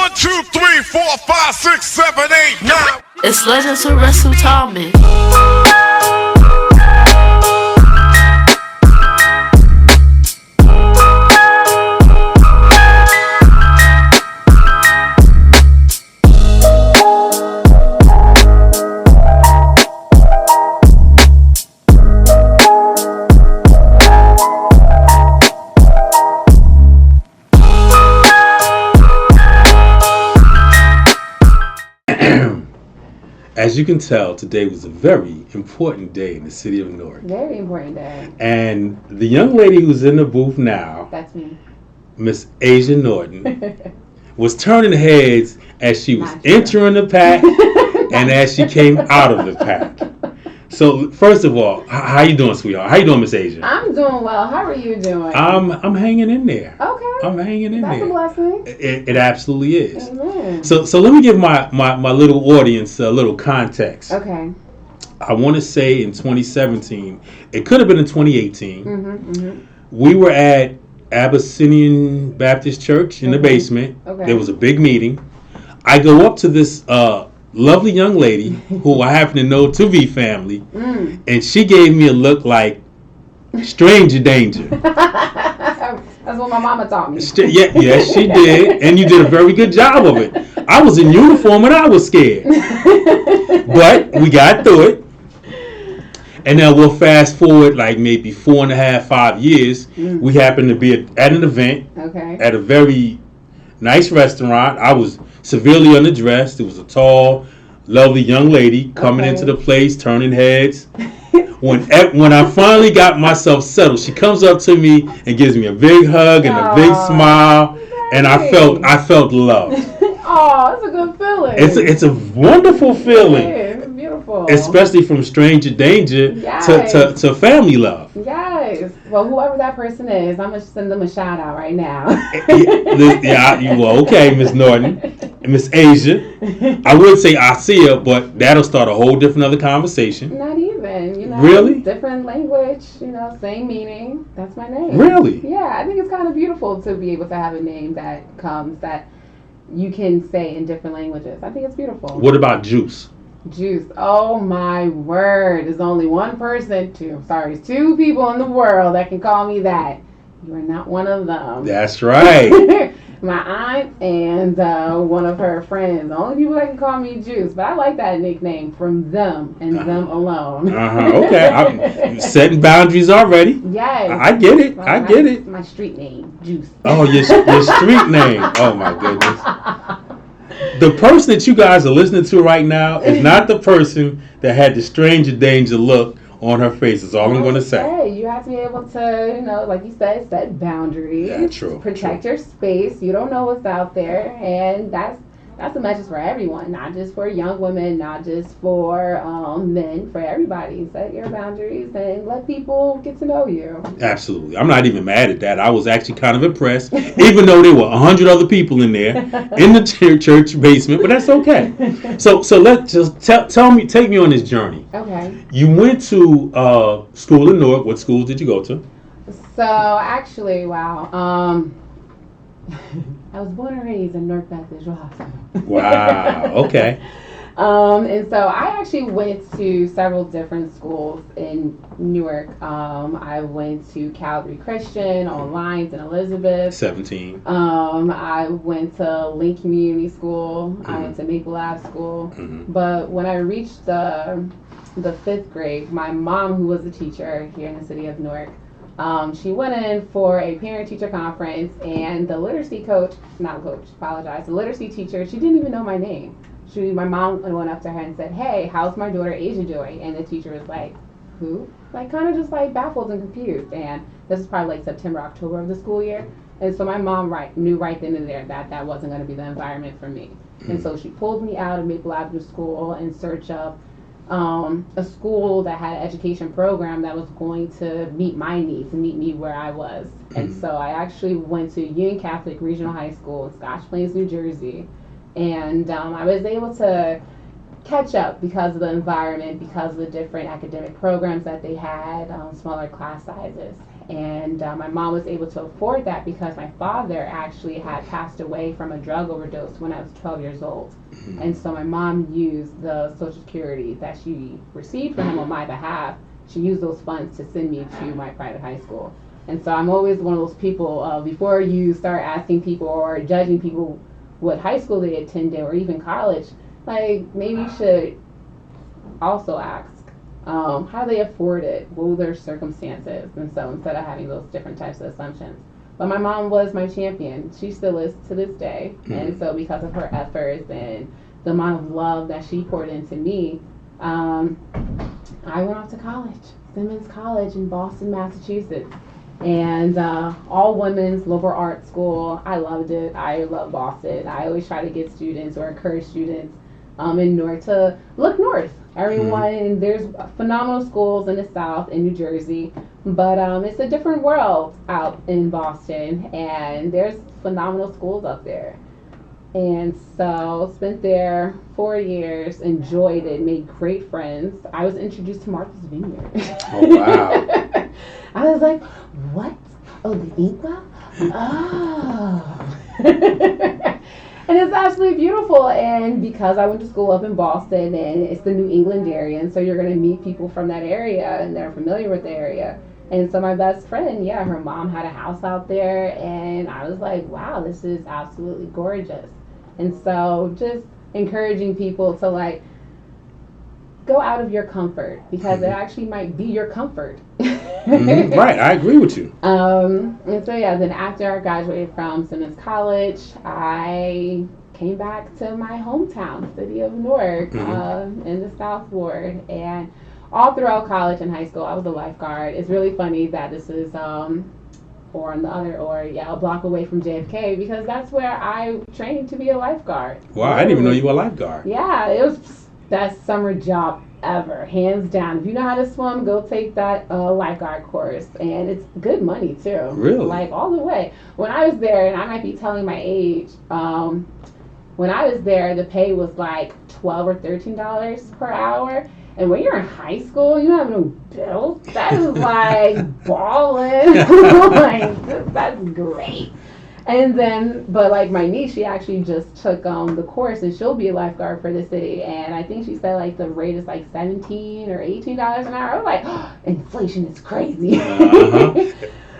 1, 2, 3, 4, 5, 6, 7, 8, 9. It's Legends with Russel Tallman. As you can tell, today was a very important day in the city of Newark. Very important day. And the young lady who's in the booth now, That's me. Miss Asia Norton, was turning heads as she was entering the pack and as she came out of the pack. So, first of all, how you doing, sweetheart? How you doing, Miss Asia? I'm doing well. How are you doing? I'm hanging in there. Okay. I'm hanging in That's there. That's a blessing. It absolutely is. Amen. So let me give my little audience a little context. Okay. I want to say in 2017, it could have been in 2018. We were at Abyssinian Baptist Church in the basement. Okay. There was a big meeting. I go up to this lovely young lady who I happen to know to be family, and she gave me a look like stranger danger. That's what my mama taught me. Yes, she did, and you did a very good job of it. I was in uniform and I was scared, but we got through it. And now we'll fast forward like maybe 4.5, 5 years. We happened to be at an event at a very nice restaurant. I was severely underdressed. It was a tall, lovely young lady coming into the place, turning heads. When I finally got myself settled, she comes up to me and gives me a big hug and a big smile, and I felt loved. Oh, it's a good feeling. It's a wonderful feeling. Yeah, it's beautiful. Especially from stranger danger to family love. Yes. Well, whoever that person is, I'm going to send them a shout out right now. Okay, Miss Norton. Miss Asia. I would say I see her, but that'll start a whole different other conversation. Not even, Really? Different language, same meaning. That's my name. Really? Yeah, I think it's kind of beautiful to be able to have a name that you can say in different languages. I think it's beautiful. What about Juice? Juice. Oh my word. There's only two people in the world that can call me that. You are not one of them. That's right. My aunt and one of her friends. The only people that can call me Juice. But I like that nickname from them and them alone. Okay. I'm setting boundaries already. Yes. I get it. I get it. My street name, Juice. Oh, your street name. Oh, my goodness. The person that you guys are listening to right now is not the person that had the stranger danger look on her face. Is all I'm going to say. You have to be able to, like you said, set boundaries. Yeah, true. Protect your space. You don't know what's out there, and that's a message for everyone, not just for young women, not just for men, for everybody. Set your boundaries and let people get to know you. Absolutely. I'm not even mad at that. I was actually kind of impressed, even though there were 100 other people in there in the church basement, but that's okay. So let's just take me on this journey. Okay. You went to school in Newark. What schools did you go to? So actually, wow. I was born and raised in Newark Baptist Hospital. Wow. Okay. And so I actually went to several different schools in Newark. I went to Calvary Christian on Lyons and Elizabeth. 17. I went to Link Community School. I went to Maple Ave School. But when I reached the 5th grade, my mom, who was a teacher here in the city of Newark, she went in for a parent-teacher conference, and the literacy the literacy teacher, she didn't even know my name. My mom went up to her and said, "Hey, how's my daughter Asia doing?" And the teacher was like, "Who?" Like, kind of just like baffled and confused. And this is probably like September, October of the school year. And so my mom knew right then and there that wasn't going to be the environment for me. And so she pulled me out of Maple Avenue School in search of a school that had an education program that was going to meet my needs and meet me where I was. And so I actually went to Union Catholic Regional High School in Scotch Plains, New Jersey. And I was able to catch up because of the environment, because of the different academic programs that they had, smaller class sizes. And my mom was able to afford that because my father actually had passed away from a drug overdose when I was 12 years old. And so my mom used the Social Security that she received from him on my behalf. She used those funds to send me to my private high school. And so I'm always one of those people, before you start asking people or judging people what high school they attended or even college, like maybe you should also ask how they afford it, what were their circumstances, and so instead of having those different types of assumptions. But my mom was my champion. She still is to this day. And so because of her efforts and the amount of love that she poured into me, I went off to college, Simmons College in Boston, Massachusetts. And all women's liberal arts school. I loved it. I love Boston. I always try to get students or encourage students in Newark to look north. Everyone, there's phenomenal schools in the South, in New Jersey, but it's a different world out in Boston, and there's phenomenal schools up there. And so spent there 4 years, enjoyed it, made great friends. I was introduced to Martha's Vineyard. Oh, wow. I was like, what? Oh, the Inca? Oh. And it's absolutely beautiful. And because I went to school up in Boston, and it's the New England area, and so you're going to meet people from that area, and they're familiar with the area. And so my best friend, her mom had a house out there, and I was like, wow, this is absolutely gorgeous. And so just encouraging people to like go out of your comfort, because it actually might be your comfort. Right, I agree with you. And so then after I graduated from Simmons College, I came back to my hometown, city of Newark, in the South Ward. And all throughout college and high school, I was a lifeguard. It's really funny that this is a block away from JFK, because that's where I trained to be a lifeguard. Wow, I didn't even know you were a lifeguard. Yeah, it was best summer job ever, hands down. If you know how to swim, go take that lifeguard course, and it's good money too. Really? Like all the way. When I was there, and I might be telling my age, when I was there, the pay was like $12 or $13 per hour. And when you're in high school, you have no bills. That is like balling. Like, that's great. And then, but like my niece, she actually just took the course, and she'll be a lifeguard for the city. And I think she said like the rate is like $17 or $18 an hour. I was like, oh, inflation is crazy.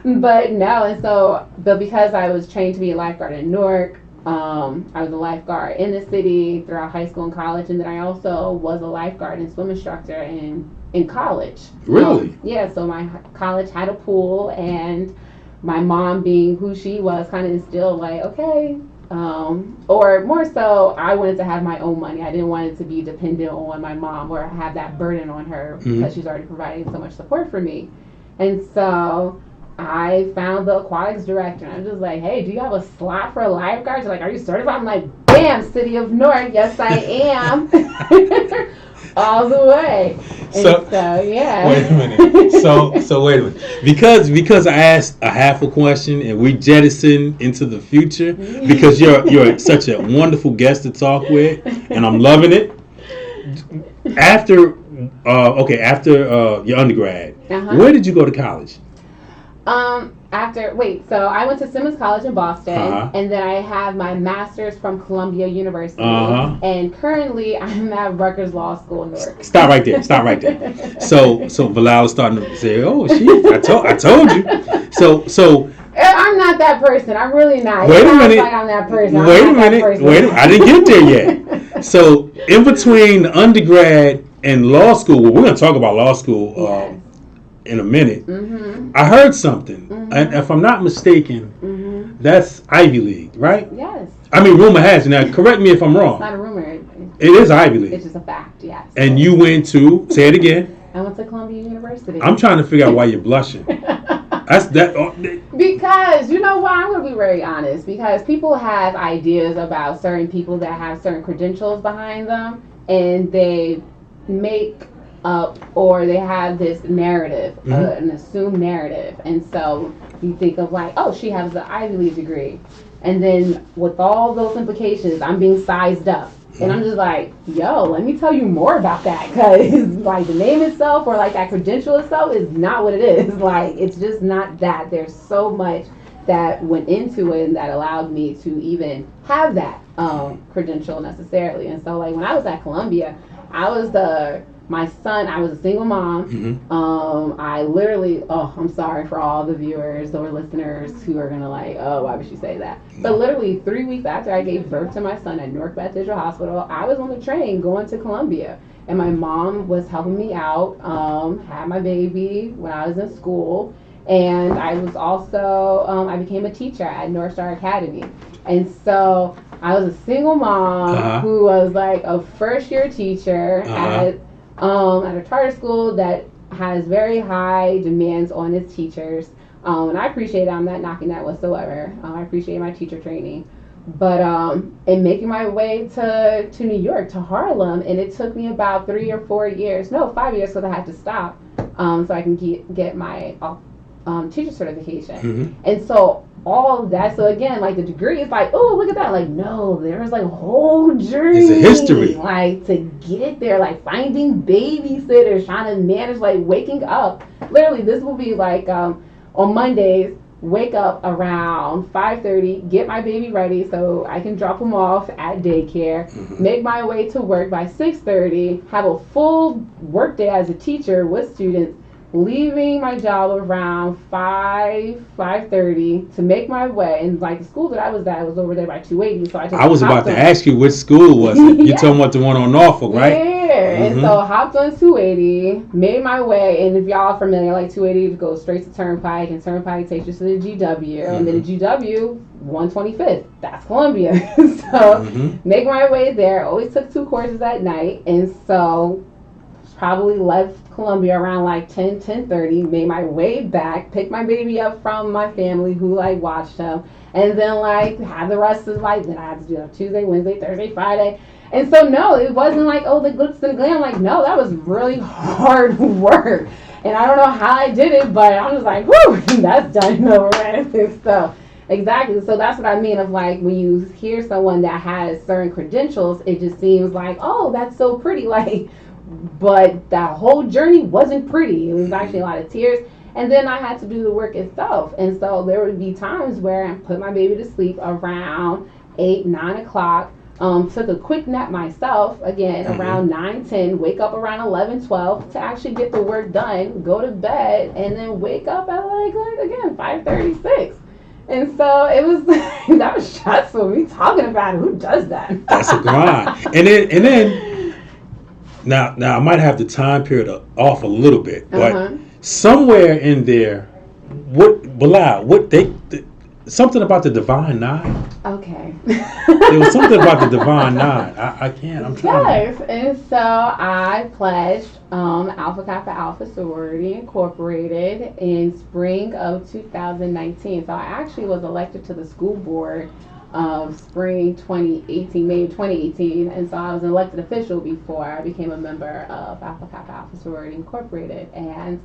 But no, and so, but because I was trained to be a lifeguard in Newark, I was a lifeguard in the city throughout high school and college, and then I also was a lifeguard and swim instructor in college. Really? Yeah, so my college had a pool, and my mom, being who she was, kind of instilled like, okay, or more so, I wanted to have my own money. I didn't want it to be dependent on my mom or have that burden on her, because she's already providing so much support for me. And so I found the aquatics director, and I'm just like, hey, do you have a slot for a lifeguard? She's like, are you certified? I'm like, bam, city of Newark, yes I am. All the way. And so yeah. Wait a minute. So wait a minute. Because I asked a half a question and we jettison into the future, because you're such a wonderful guest to talk with, and I'm loving it. After your undergrad, where did you go to college? So I went to Simmons College in Boston, and then I have my master's from Columbia University, and currently I'm at Rutgers Law School in Newark. Stop right there. So Bilal is starting to say, "Oh, I told you." So I'm not that person. I'm really not. Wait a minute. Like I'm that person. Wait a minute. I didn't get there yet. So in between undergrad and law school, we're going to talk about law school in a minute. I heard something, and if I'm not mistaken, that's Ivy League, right? Yes. I mean, rumor has it. Now, correct me if I'm wrong. It's not a rumor. It is Ivy League. It's just a fact, yes. And you went to, say it again. I went to Columbia University. I'm trying to figure out why you're blushing. That's that. Because, you know what, I'm going to be very honest. Because people have ideas about certain people that have certain credentials behind them, and they make up, or they have this narrative, an assumed narrative. And so you think of like, oh, she has an Ivy League degree. And then with all those implications, I'm being sized up. And I'm just like, yo, let me tell you more about that. Because, like, the name itself or, like, that credential itself is not what it is. Like, it's just not that. There's so much that went into it and that allowed me to even have that credential necessarily. And so, like, when I was at Columbia, I was a single mom. I literally, I'm sorry for all the viewers or listeners who are gonna like, oh, why would she say that? But literally 3 weeks after I gave birth to my son at Newark Baptist Hospital, I was on the train going to Columbia, and my mom was helping me out, had my baby when I was in school, and I was also, I became a teacher at North Star Academy, and so I was a single mom who was like a first-year teacher at a charter school that has very high demands on its teachers. And I appreciate it. I'm not knocking that whatsoever. I appreciate my teacher training. But in making my way to New York, to Harlem, and it took me about 3 or 4 years, no, 5 years, because I had to stop so I can get my teacher certification. And so all of that, so again, like the degree is like, oh, look at that. Like, no, there was like a whole journey. It's a history. Like, to get there, like finding babysitters, trying to manage, like waking up. Literally, this will be like on Mondays, wake up around 5:30, get my baby ready so I can drop him off at daycare, make my way to work by 6:30, have a full work day as a teacher with students, leaving my job around 5:30 to make my way. And like the school that I was at was over there by 280. So I was about to ask you which school was it. You're talking about the one on Norfolk, right? Yeah. And so hopped on 280, made my way. And if y'all are familiar, like 280 goes straight to Turnpike, and Turnpike takes you to the GW. And then the GW, 125th. That's Columbia. So make my way there. Always took 2 courses at night. And so probably left Columbia around like 10:30, made my way back, picked my baby up from my family who like watched him, and then like had the rest of like, then I had to do it Tuesday, Wednesday, Thursday, Friday. And so no, it wasn't like, oh, the glitz and glam. Like, no, that was really hard work. And I don't know how I did it, but I'm just like, whoo, that's done already. So exactly. So that's what I mean of like, when you hear someone that has certain credentials, it just seems like, oh, that's so pretty. Like, but that whole journey wasn't pretty. It was actually a lot of tears. And then I had to do the work itself. And so there would be times where I put my baby to sleep around 8, 9 o'clock. Took a quick nap myself, again, around 9, 10, wake up around 11, 12 to actually get the work done, go to bed, and then wake up at like again, 5:36. And so it was, that was stressful. Me talking about it, who does that? That's a grind. And then now I might have the time period off a little bit, but somewhere in there, something about the Divine Nine. Okay. There was something about the Divine Nine. I'm trying. Yes, and so I pledged Alpha Kappa Alpha Sorority Incorporated in spring of 2019. So I actually was elected to the school board of spring 2018, May 2018, and so I was an elected official before I became a member of Alpha Kappa Alpha Sorority Incorporated. And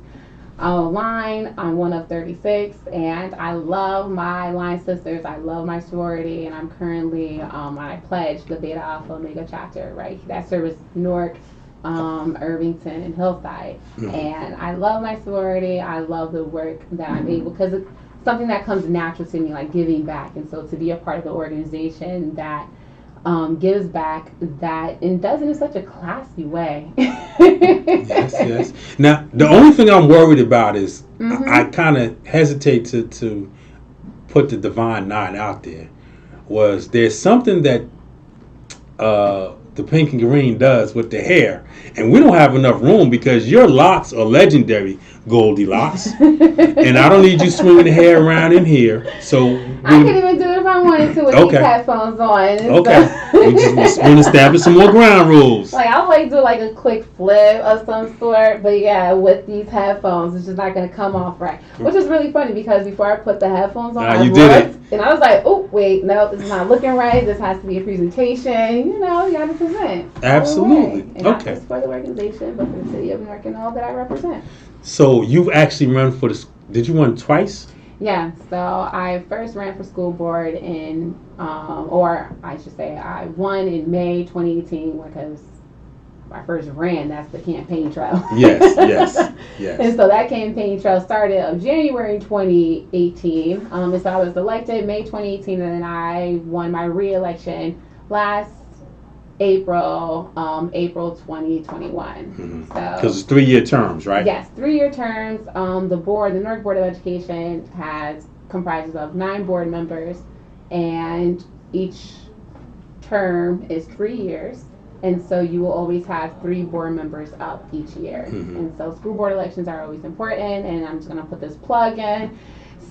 line, I'm one of 36, and I love my line sisters. I love my sorority, and I'm currently I pledged the Beta Alpha Omega chapter, right? That serves Newark, Irvington, and Hillside. And I love my sorority. I love the work that I'm able, because it's something that comes natural to me, like giving back. And so to be a part of the organization that gives back, that and does it in such a classy way. Yes. Now, the only thing I'm worried about is I kind of hesitate to put the Divine Nine out there. There's something that the pink and green does with the hair, and we don't have enough room because your locks are legendary, Goldilocks, and I don't need you swinging the hair around in here. So I could even do it if I wanted to with these headphones on. Okay, we just want to establish some more ground rules. Like, I'll like do like a quick flip of some sort, but yeah, with these headphones, it's just not gonna come off right. Which is really funny because before I put the headphones on, I looked and I was like, oh wait, no, this is not looking right. This has to be a presentation. You know, you got to present. Absolutely. And not just for the organization, but for the city of Newark and all that I represent. So you've actually run for did you run twice? Yeah, so I first ran for school board or I should say, I won in May 2018 because I first ran. That's the campaign trail. Yes, yes, yes. And so that campaign trail started of January 2018. And so I was elected May 2018, and then I won my re-election last April 2021. Mm-hmm. So Because it's 3-year terms, right? yes, 3-year terms. The Newark Board of Education comprises of 9 board members, and each term is 3 years. And so you will always have 3 board members up each year. Mm-hmm. And so school board elections are always important. And I'm just going to put this plug in.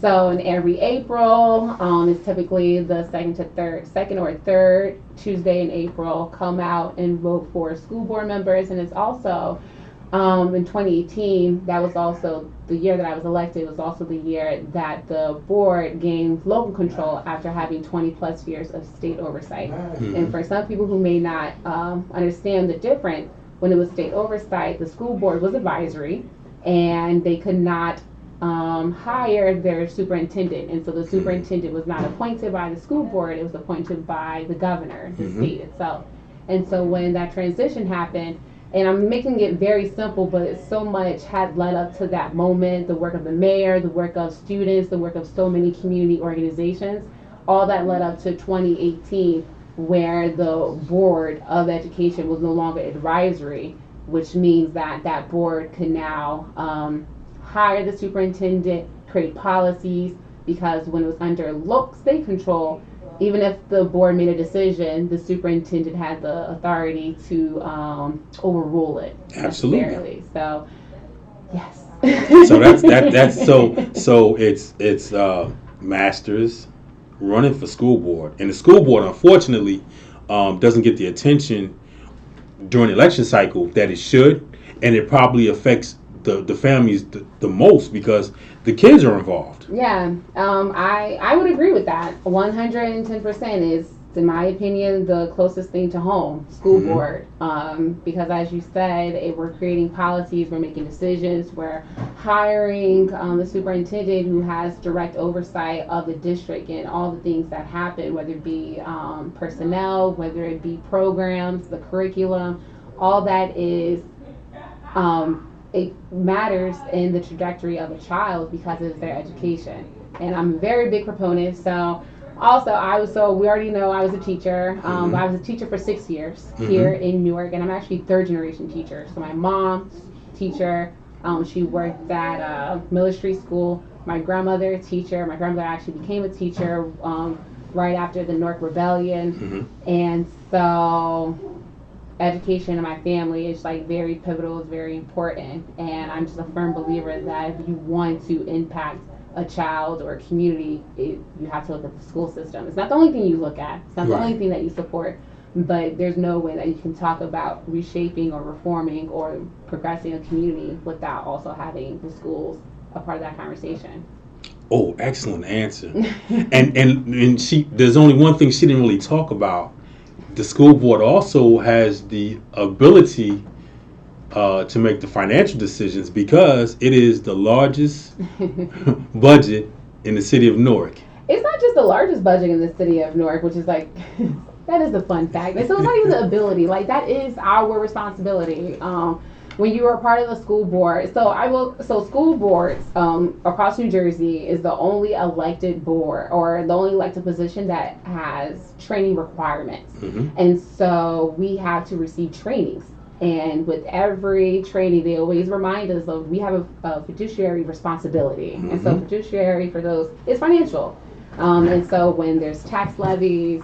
So in every April, it's typically the second or third Tuesday in April, come out and vote for school board members. And it's also in 2018, that was also the year that I was elected, was also the year that the board gained local control after having 20 plus years of state oversight. Mm-hmm. And for some people who may not understand the difference, when it was state oversight, the school board was advisory, and they could not hire their superintendent. And so the superintendent was not appointed by the school board, it was appointed by the governor, the state itself. And so when that transition happened, and I'm making it very simple, but so much had led up to that moment, the work of the mayor, the work of students, the work of so many community organizations, all that led up to 2018, where the Board of Education was no longer advisory, which means that that board could now hire the superintendent, create policies, because when it was under local state control, even if the board made a decision, the superintendent had the authority to overrule it. Absolutely. Necessarily. So, yes. So that's so it's masters running for school board, and the school board unfortunately doesn't get the attention during the election cycle that it should, and it probably affects the families the most because the kids are involved. Yeah, I would agree with that. 110% is, in my opinion, the closest thing to home, school board. Because as you said, we're creating policies, we're making decisions, we're hiring the superintendent who has direct oversight of the district and all the things that happen, whether it be personnel, whether it be programs, the curriculum, all that is it matters in the trajectory of a child because it's their education. And I'm a very big proponent. So also we already know I was a teacher. But I was a teacher for 6 years here in Newark, and I'm actually 3rd generation teacher. So my mom's teacher, she worked at Miller Street School. My grandmother, teacher. My grandmother actually became a teacher right after the Newark Rebellion. And so education in my family is like very pivotal, it's very important, and I'm just a firm believer that if you want to impact a child or a community, you have to look at the school system. It's not the only thing you look at, it's not the only thing that you support, but there's no way that you can talk about reshaping or reforming or progressing a community without also having the schools a part of that conversation. Oh, excellent answer. and she, there's only one thing she didn't really talk about. The school board also has the ability to make the financial decisions because it is the largest budget in the city of Newark. It's not just the largest budget in the city of Newark, which is like, that is the fun fact. And so it's not even the ability, like that is our responsibility. When you are part of the school board, so school boards across New Jersey is the only elected board or the only elected position that has training requirements. And so we have to receive trainings. And with every training, they always remind us of we have a fiduciary responsibility. And so fiduciary for those is financial. And so when there's tax levies,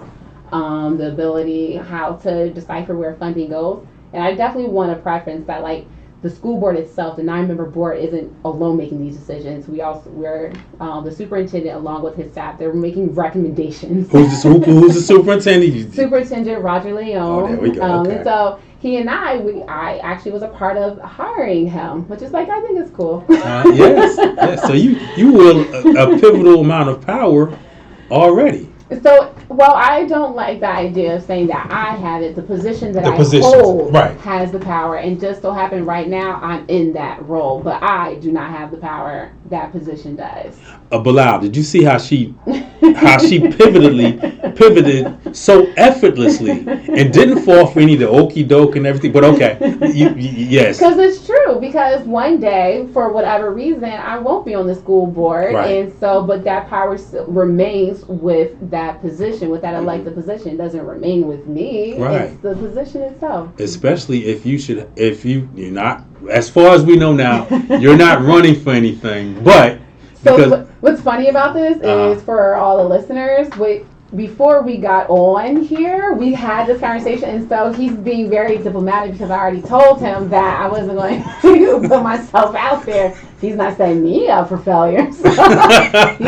the ability how to decipher where funding goes. And I definitely want to preference that, like, the school board itself, the 9-member board, isn't alone making these decisions. We're the superintendent, along with his staff, they're making recommendations. Who's the superintendent? Superintendent Roger Leone. Oh, there we go. Okay. And so he and I actually was a part of hiring him, which is like, I think it's cool. Yes. So you wield a pivotal amount of power already. So, well, I don't like the idea of saying that I have it. The position that I hold has the power, and just so happen right now I'm in that role, but I do not have the power that position does. Bilal, did you see how she pivoted so effortlessly and didn't fall for any of the okie doke and everything? But okay, yes. Because it's true. Because one day, for whatever reason, I won't be on the school board, Right. and so, but that power still remains with that position, with that elected position. It doesn't remain with me. Right. It's the position itself. Especially if you're not, as far as we know now, you're not running for anything, but. So what's funny about this is, for all the listeners, before we got on here, we had this conversation, and so he's being very diplomatic because I already told him that I wasn't going to put myself out there. He's not setting me up for failure, so he's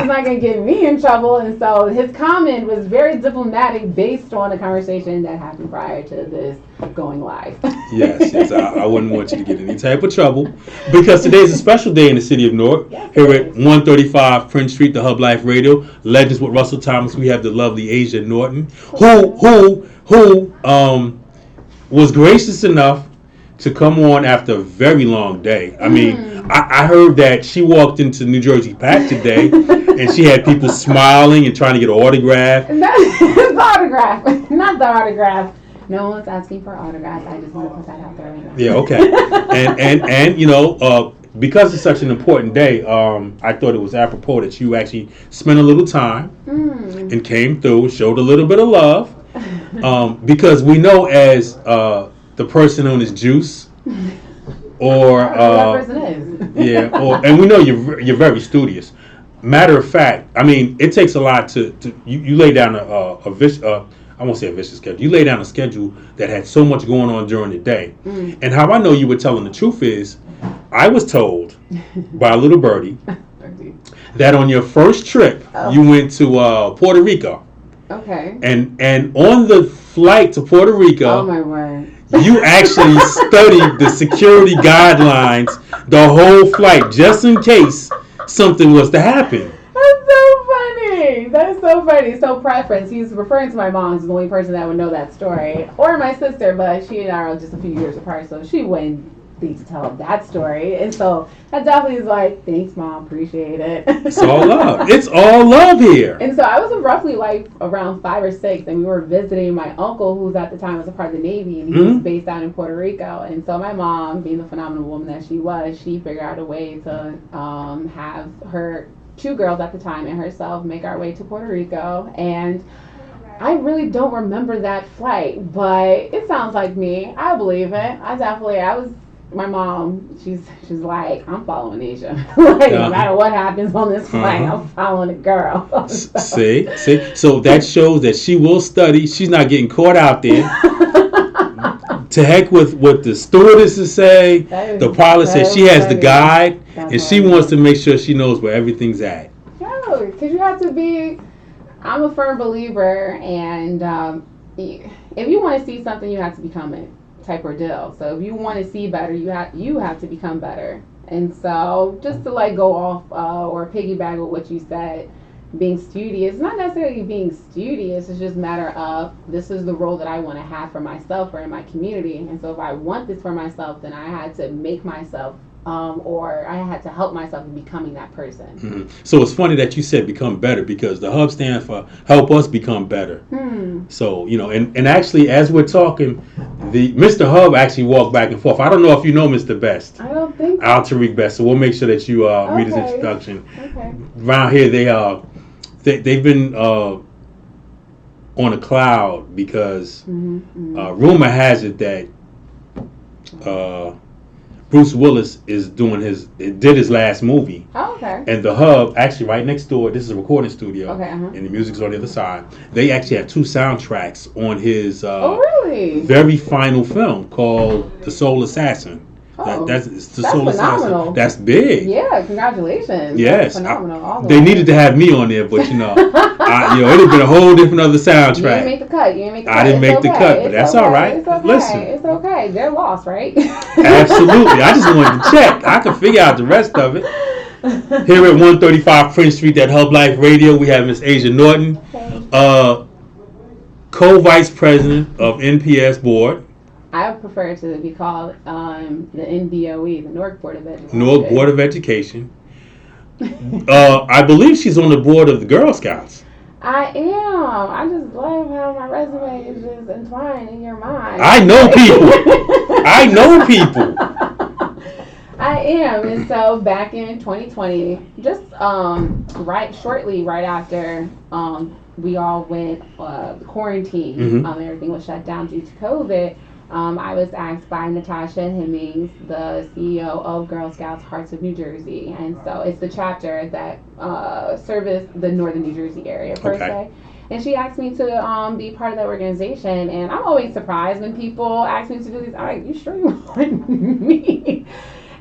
not going to get me in trouble. And so his comment was very diplomatic based on a conversation that happened prior to this going live. Yes, I wouldn't want you to get any type of trouble, because today is a special day in the city of Newark. Yes, Here at 135 Prince Street, the Hub Life Radio, Legends with Russell Thomas. We have the lovely Asia Norton, who was gracious enough to come on after a very long day. I mean, I heard that she walked into New Jersey Pack today, and she had people smiling and trying to get an autograph. The autograph, not the autograph. No one's asking for autographs. I just want to put that out there right now. Yeah, okay. and you know, because it's such an important day, I thought it was apropos that you actually spent a little time and came through, showed a little bit of love, because we know as the person known as Juice, or that person is. yeah, and we know you're very studious. Matter of fact, I mean, it takes a lot to you lay down I won't say a vicious schedule. You lay down a schedule that had so much going on during the day. And how I know you were telling the truth is, I was told by a little birdie that on your first trip, you went to Puerto Rico. Okay. And on the flight to Puerto Rico, Oh my word. you actually studied the security guidelines the whole flight, just in case something was to happen. That's so funny. That's so funny. So preference. He's referring to my mom, who's the only person that would know that story. Or my sister, but she and I are just a few years apart, so she wouldn't need to tell that story. And so I definitely was like, thanks, Mom. Appreciate it. It's all love. It's all love here. And so I was roughly like around 5 or 6, and we were visiting my uncle, who's at the time was a part of the Navy, and he was based out in Puerto Rico. And so my mom, being the phenomenal woman that she was, she figured out a way to have her 2 girls at the time and herself make our way to Puerto Rico. And I really don't remember that flight, but it sounds like me. I believe it. My mom, she's like, I'm following Asia. Like, no matter what happens on this flight, I'm following a girl. See? So that shows that she will study. She's not getting caught out there. To heck with what the stewardesses say. The pilot says she has the guide, and she wants to make sure she knows where everything's at. No, because you have to be. I'm a firm believer, and if you want to see something, you have to become it. Type or deal. So if you want to see better, you have to become better. And so just to like go off or piggyback with what you said, being studious, not necessarily being studious, it's just a matter of this is the role that I want to have for myself or in my community. And so if I want this for myself, then I had to make myself or I had to help myself in becoming that person. So it's funny that you said become better, because the Hub stands for help us become better. So, you know, and actually as we're talking, the Mr. Hub actually walked back and forth. I don't know if you know Mr. Best. I don't think so. Al Tariq Best. So we'll make sure that you read his introduction. Okay. Around here, they've been on a cloud because rumor has it that Bruce Willis did his last movie. Oh, okay. And the Hub, actually right next door, this is a recording studio. Okay, and the music's on the other side. They actually have 2 soundtracks on his really? very final film called The Soul Assassin. That's Soul phenomenal. Assassin. That's big. Yeah, congratulations. Yes. That's phenomenal. They needed to have me on there, but it'd have been a whole different other soundtrack. You didn't make the cut. I didn't make the cut, but that's all right. It's okay. Listen. It's okay. They're lost, right? Absolutely. I just wanted to check. I can figure out the rest of it. Here at 135 Prince Street at Hub Life Radio, we have Miss Asia Norton, co-vice president of NPS board. I would prefer to be called the NBOE, the Newark Board of Education. Newark Board of Education. I believe she's on the board of the Girl Scouts. I am. I just love how my resume is just entwined in your mind. I know people. I know people. I am, and so back in 2020, just right after we all went quarantine, Mm-hmm. everything was shut down due to COVID. I was asked by Natasha Hemmings, the CEO of Girl Scouts Hearts of New Jersey, and so it's the chapter that service the northern New Jersey area per se. And she asked me to be part of that organization, and I'm always surprised when people ask me to do these. I'm like, you sure you want me?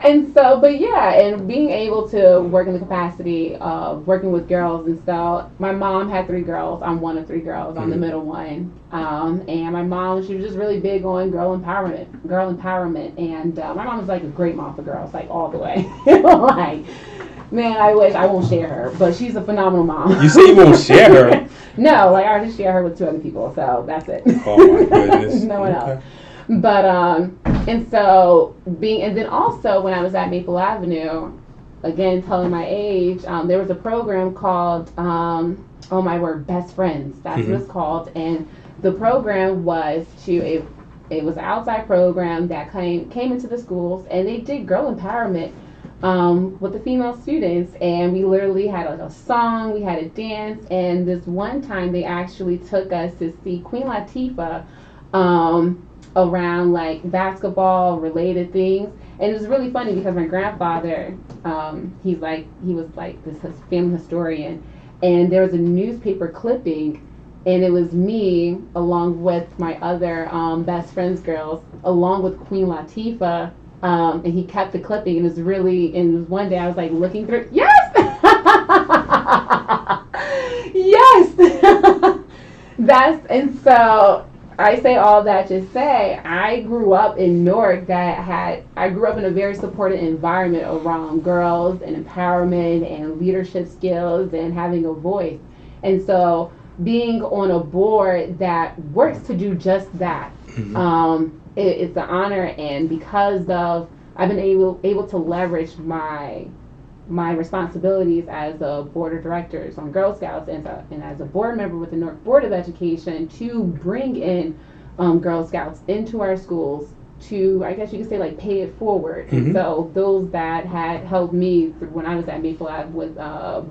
And so, but yeah, and being able to work in the capacity of working with girls, and so my mom had 3 girls. I'm one of 3 girls. I'm the middle one. And my mom, she was just really big on girl empowerment. And my mom was like a great mom for girls, like all the way. Like, man, I wish I won't share her, but she's a phenomenal mom. You say you won't share her? No, like I already share her with 2 other people, so that's it. Oh my goodness. No one else. But and so and then also when I was at Maple Avenue, again telling my age, there was a program called oh my word, Best Friends. That's what it's called. And the program was it was an outside program that came into the schools, and they did girl empowerment with the female students, and we literally had like a song, we had a dance, and this one time they actually took us to see Queen Latifah around like basketball related things. And it was really funny because my grandfather, he was like this family historian, and there was a newspaper clipping, and it was me along with my other best friends girls, along with Queen Latifah, and he kept the clipping, and it was really, and it was one day I was like looking through, yes, yes, and so I say all that to say I grew up in Newark I grew up in a very supportive environment around girls and empowerment and leadership skills and having a voice. And so being on a board that works to do just that, it's an honor. And because of I've been able to leverage my responsibilities as a board of directors on Girl Scouts and as a board member with the Newark Board of Education to bring in Girl Scouts into our schools to, I guess you could say, like pay it forward. And so those that had helped me when I was at Maple Ave with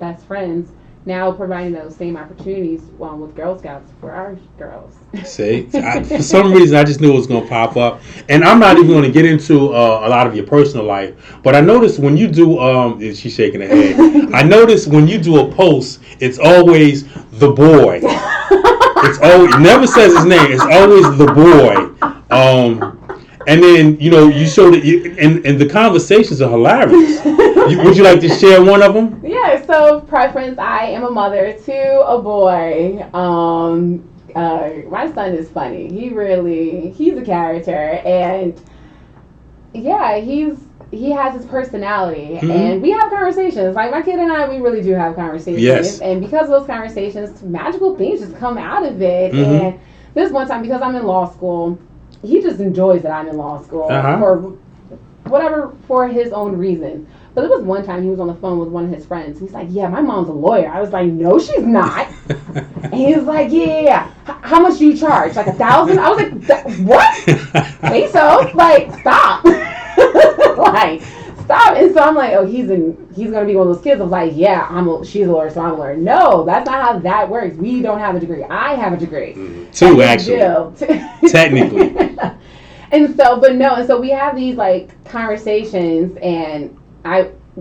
Best Friends, now providing those same opportunities with Girl Scouts for our girls. See, for some reason I just knew it was going to pop up, and I'm not even going to get into a lot of your personal life. But I noticed when you do, she's shaking her head. I noticed when you do a post, it's always the boy. It never says his name. It's always the boy. And then you showed it, and the conversations are hilarious. Would you like to share one of them? Yeah. So preference, I am a mother to a boy. My son is funny. He's a character, and yeah, he has his personality, and we have conversations. Like my kid and I, we really do have conversations. Yes. And because of those conversations, magical things just come out of it. And this one time, because I'm in law school, he just enjoys that I'm in law school for whatever, for his own reasons. But there was one time he was on the phone with one of his friends. He's like, yeah, my mom's a lawyer. I was like, no, she's not. And he was like, yeah. How much do you charge? Like $1,000? I was like, what? Say so. Like, stop. Like, stop. And so I'm like, oh, he's gonna be one of those kids. I was like, yeah, she's a lawyer, so I'm a lawyer. No, that's not how that works. We don't have a degree. I have a degree. Two, actually. Technically. And so, but no, and so we have these like conversations, and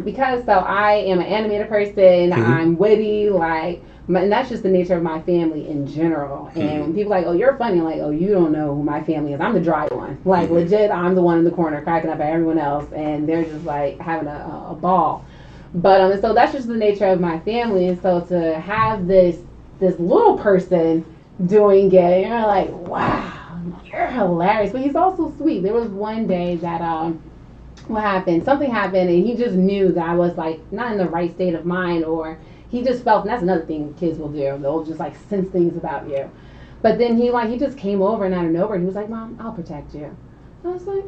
because I am an animated person, I'm witty, like, and that's just the nature of my family in general. And when people are like, oh, you're funny, I'm like, oh, you don't know who my family is. I'm the dry one. Like, legit, I'm the one in the corner cracking up at everyone else, and they're just like having a ball. But so that's just the nature of my family. And so to have this little person doing it, you're like, wow, you're hilarious. But he's also sweet. There was one day that what happened? Something happened, and he just knew that I was like not in the right state of mind, or he just felt, and that's another thing kids will do. They'll just like sense things about you. But then he just came over, and out of nowhere, he was like, Mom, I'll protect you. I was like,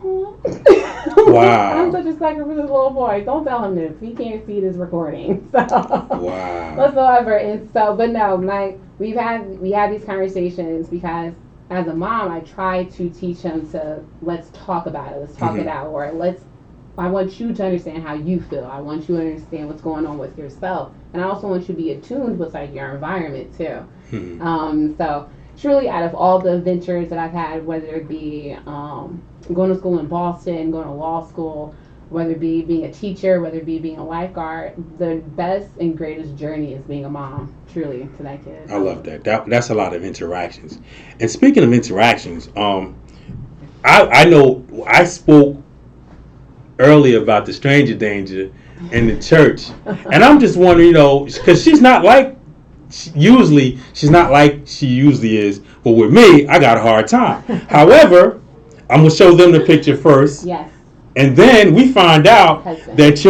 Wow. I'm such a sucker for this little boy. Don't tell him this. He can't see this recording. So Wow. whatsoever. And so, but no, we had these conversations because as a mom, I try to teach him to let's talk about it. Let's talk it out, or I want you to understand how you feel. I want you to understand what's going on with yourself, and I also want you to be attuned with like your environment too. So truly, out of all the ventures that I've had, whether it be going to school in Boston, going to law school, whether it be being a teacher, whether it be being a lifeguard, the best and greatest journey is being a mom, truly, to that kid. I love that. That's a lot of interactions. And speaking of interactions, I know I spoke earlier about the stranger danger in the church, and I'm just wondering, because she's not like she usually is, but with me, I got a hard time. However, I'm gonna show them the picture first. Yes. And then we find out Husband. that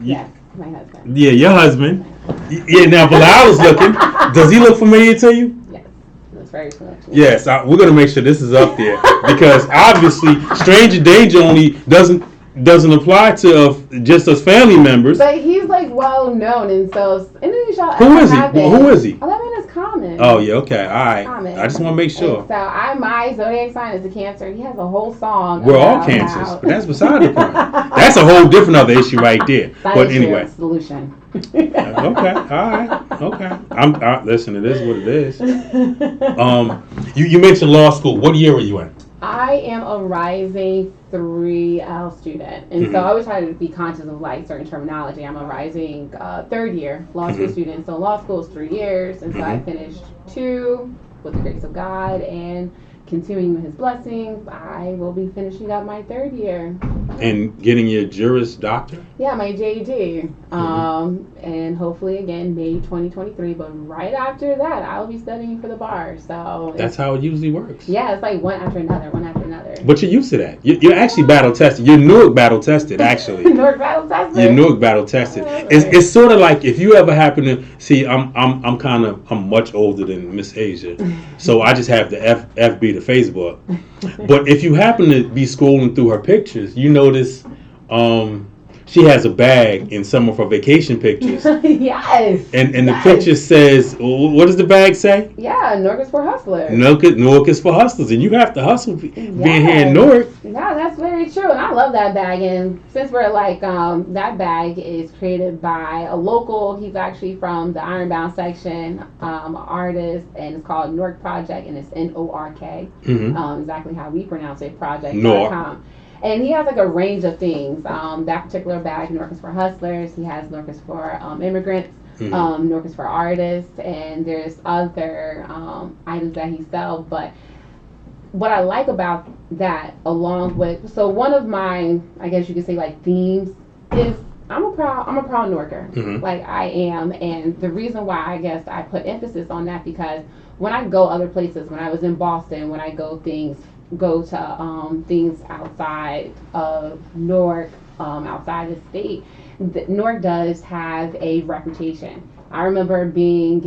Yes, my husband. Yeah, your husband. Yeah, now Bilal is looking. Does he look familiar to you? Yes, that's very familiar. Yes, we're gonna make sure this is up there because obviously stranger danger only doesn't apply to just us family members. But he's like well known, and so Who is he? Who is he? Oh, that man is Common. Oh yeah, okay, all right. Common. I just want to make sure. And so my zodiac sign is a Cancer. He has a whole song. We're all cancers, but that's beside the point. That's a whole different other issue right there. But anyway. Solution. Okay, all right, okay. Listen, it is what it is. You mentioned law school. What year are you in? I am a rising 3L student, and so I always try to be conscious of like certain terminology. I'm a rising third year law school student. So law school is 3 years, and so I finished 2 with the grace of God, and continuing with His blessings, I will be finishing up my 3rd year. And getting your Juris Doctor? Yeah, my JD. And hopefully again May 2023. But right after that, I'll be studying for the bar. So that's how it usually works. Yeah, it's like one after another. But you're used to that. You're actually battle tested. You're Newark battle tested, actually. Newark battle tested. You're Newark battle tested. It's sort of like if you ever happen to see. I'm much older than Miss Asia, so I just have the FB to Facebook. But if you happen to be scrolling through her pictures, you notice she has a bag in some of her vacation pictures. Yes. And the picture says, what does the bag say? Yeah, Newark is for hustlers. Newark is for hustlers, and you have to hustle being here in Newark. Yeah, that's very true, and I love that bag. And since we're like, that bag is created by a local. He's actually from the Ironbound section, artist, and it's called Newark Project, and it's NORK. Exactly how we pronounce it, project.com. And he has like a range of things. That particular bag, Newark is for hustlers. He has Newark is for immigrants. Newark is for artists. And there's other items that he sells. But what I like about that, along with, so one of my, I guess you could say like themes is I'm a proud Newarker. Like I am. And the reason why I guess I put emphasis on that because when I go other places, when I was in Boston, when I go to things outside of Newark, outside the state, Newark does have a reputation. I remember being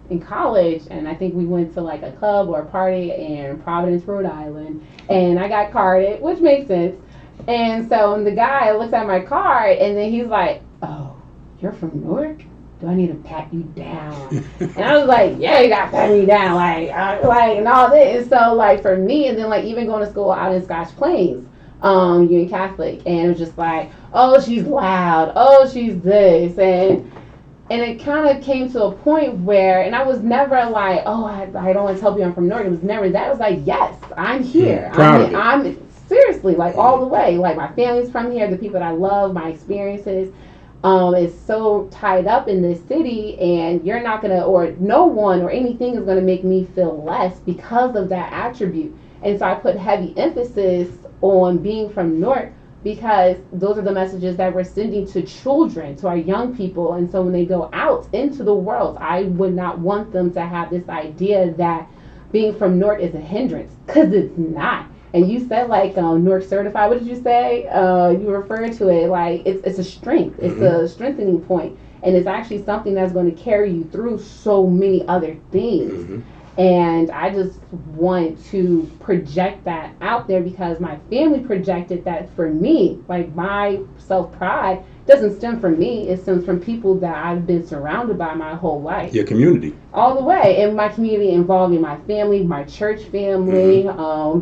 in college, and I think we went to like a club or a party in Providence, Rhode Island, and I got carded, which makes sense. And so the guy looks at my card, and then he's like, "Oh, you're from Newark? Do I need to pat you down?" And I was like, "Yeah, you got to pat me down," and all this. And so, like, for me, and then, like, even going to school out in Scotch Plains, Union Catholic, and it was just like, "Oh, she's loud. Oh, she's this." And it kind of came to a point where, and I was never like, "Oh, I don't want to tell you I'm from Newark." It was never that. It was like, "Yes, I'm here. I'm seriously, like, all the way. Like, my family's from here, the people that I love, my experiences. Is so tied up in this city, and you're not gonna, or no one or anything is gonna make me feel less because of that attribute." And so I put heavy emphasis on being from Newark because those are the messages that we're sending to children, to our young people. And so when they go out into the world, I would not want them to have this idea that being from Newark is a hindrance, because it's not. And you said like Newark certified. What did you say? You referred to it like it's a strength. It's a strengthening point, and it's actually something that's going to carry you through so many other things. And I just want to project that out there because my family projected that for me. Like my self-pride doesn't stem from me. It stems from people that I've been surrounded by my whole life. Your community. All the way. And my community involving my family, my church family,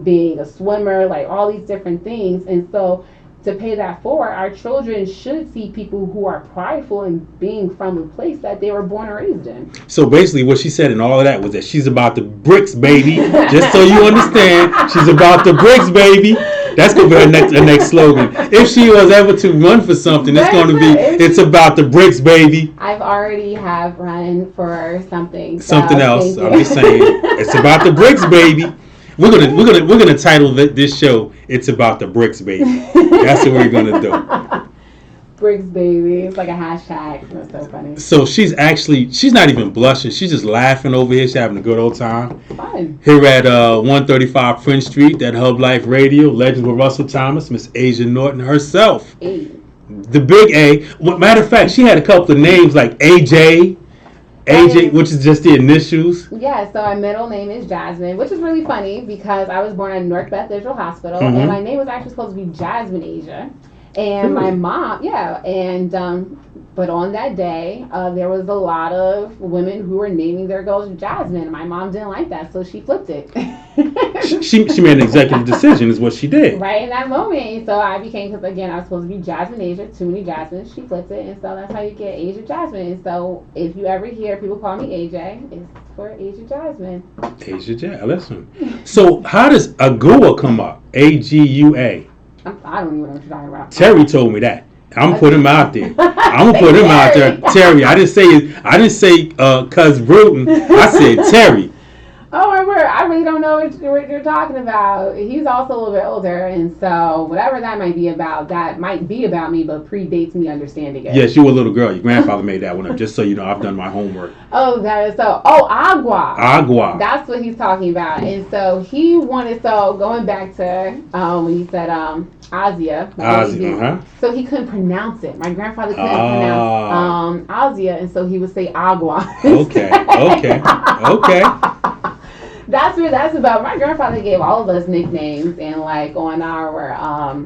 being a swimmer, like all these different things. And so to pay that forward, our children should see people who are prideful and being from the place that they were born and raised in. So basically what she said in all of that was that she's about the bricks, baby. Just so you understand, she's about the bricks, baby. That's going to be her next slogan. If she was ever to run for something, it's going to be, it's about the bricks, baby. I've already have run for something. Something else. I'm just saying, it's about the bricks, baby. We're gonna title this show "It's About the Bricks, Baby." That's what we're gonna do. Bricks, baby. It's like a hashtag. That's so funny. So she's not even blushing. She's just laughing over here. She's having a good old time. Fun. Here at 135 French Street at Hub Life Radio, Legends with Russell Thomas, Miss Asia Norton herself. Hey. The big A. Matter of fact, she had a couple of names like AJ, which is just the initials. Yeah, so my middle name is Jasmine, which is really funny because I was born at Newark Beth Israel Hospital, and my name was actually supposed to be Jasmine Asia. And my mom, but on that day, there was a lot of women who were naming their girls Jasmine. My mom didn't like that, so she flipped it. she made an executive decision, is what she did. Right in that moment. So I became, because again, I was supposed to be Jasmine Asia, too many Jasmines. She flipped it, and so that's how you get Asia Jasmine. And so if you ever hear people call me AJ, it's for Asia Jasmine. Asia Jasmine, listen. So how does Agua come up? AGUA. I don't even know what you're talking about. Terry told me that. I'm gonna put him out there. I'm gonna put him out there. Terry. I didn't say Cuz Bruton. I said Terry. Oh my word! I really don't know what you're talking about. He's also a little bit older, and so whatever that might be about me, but predates me understanding it. Yes, you were a little girl. Your grandfather made that one up. Just so you know, I've done my homework. Oh, that is so. Oh, Agua. Agua. That's what he's talking about, and so he wanted. So going back to when he said Asia. So he couldn't pronounce it. My grandfather couldn't pronounce Asia, and so he would say Agua. Okay. That's what that's about. My grandfather gave all of us nicknames, and like on our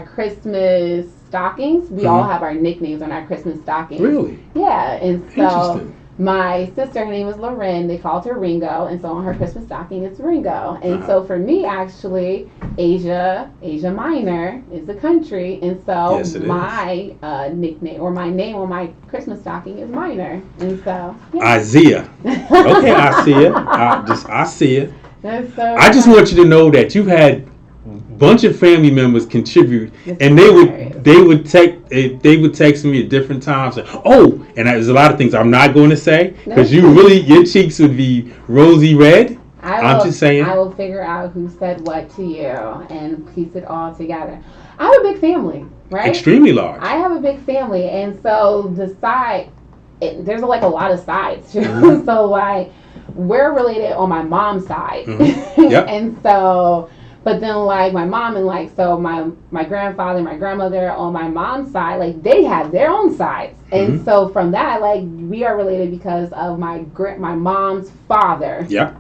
Christmas stockings, we all have our nicknames on our Christmas stockings. Really? Yeah, and so interesting. My sister, her name was Loren. They called her Ringo, and so on her Christmas stocking, it's Ringo. And so for me, actually, Asia Minor is the country, and so yes, my nickname or my name on my Christmas stocking is Minor, and so Isaiah. Okay, I see it. I see it. That's so I just want you to know that you've had a bunch of family members contribute, and they would text me at different times. And there's a lot of things I'm not going to say because your cheeks would be rosy red. I'm just saying. I will figure out who said what to you and piece it all together. I have a big family, right? Extremely large. I have a big family, and so there's like a lot of sides too. So like we're related on my mom's side, Yep. And so. But then, like, my mom and, like, so my grandfather and my grandmother on my mom's side, like, they have their own sides. And so from that, like, we are related because of my mom's father. Yeah.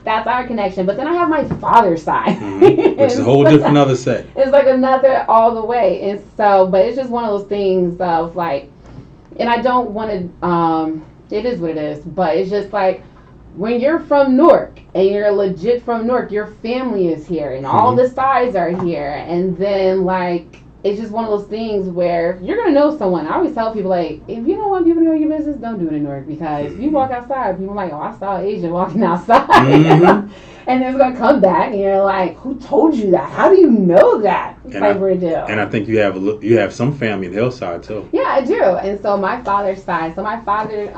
That's our connection. But then I have my father's side. Which is a whole different other set. It's like another all the way. And so, but it's just one of those things of, like, and I don't want to, it is what it is. But it's just, like, when you're from Newark and you're legit from Newark, your family is here and all the sides are here. And then, like, it's just one of those things where you're going to know someone. I always tell people, like, if you don't want people to know your business, don't do it in Newark. Because if you walk outside, people are like, oh, I saw Asia walking outside. And it's going to come back and you're like, who told you that? How do you know that? It's like we're due. And I think you have some family in Hillside, too. Yeah, I do. And so my father's side. So my father...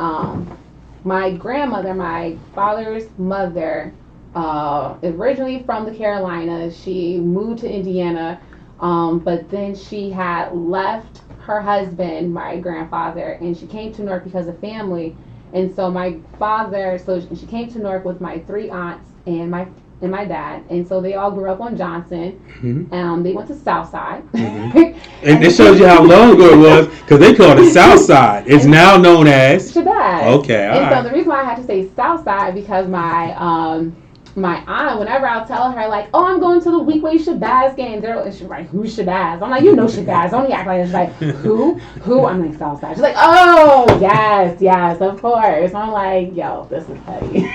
my grandmother, my father's mother, originally from the Carolinas. She moved to Indiana, but then she had left her husband, my grandfather, and she came to Newark because of family. And so my father, she came to Newark with my 3 aunts and my and my dad, and so they all grew up on Johnson. They went to Southside. And it shows you how long ago it was, because they called it Southside. It's now known as Shabazz. Okay, all and right. so the reason why I had to say Southside because my aunt, whenever I'll tell her like, oh, I'm going to the Weekway Shabazz game, she's like, who's Shabazz? I'm like, you know Shabazz. Don't act like it's like who? I'm like Southside. She's like, oh yes, of course. I'm like, yo, this is petty.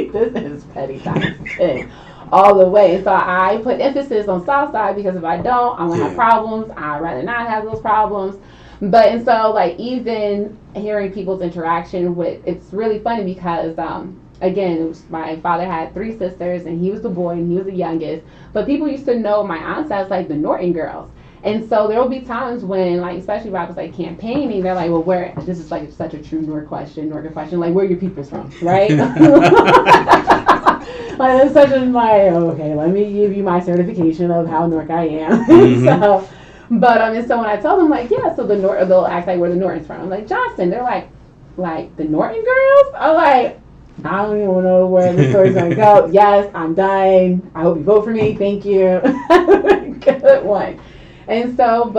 This is petty times 10 all the way. And so I put emphasis on Southside because if I don't, I'm gonna have problems. I'd rather not have those problems. But and so like even hearing people's interaction with, it's really funny because again, my father had 3 sisters and he was the boy and he was the youngest. But people used to know my aunts as like the Norton girls. And so there will be times when, like, especially if I was like campaigning, they're like, well, where, this is like such a true Norton question, like, where are your peoples from, right? Like, it's such a, like, okay, let me give you my certification of how Newark I am. So, but, and so when I tell them, like, yeah, so they'll act like where the Norton's from. I'm like, Johnson. They're like the Norton girls? I'm like, I don't even know where the story's gonna go. Yes, I'm done. I hope you vote for me. Thank you. Good one. And so,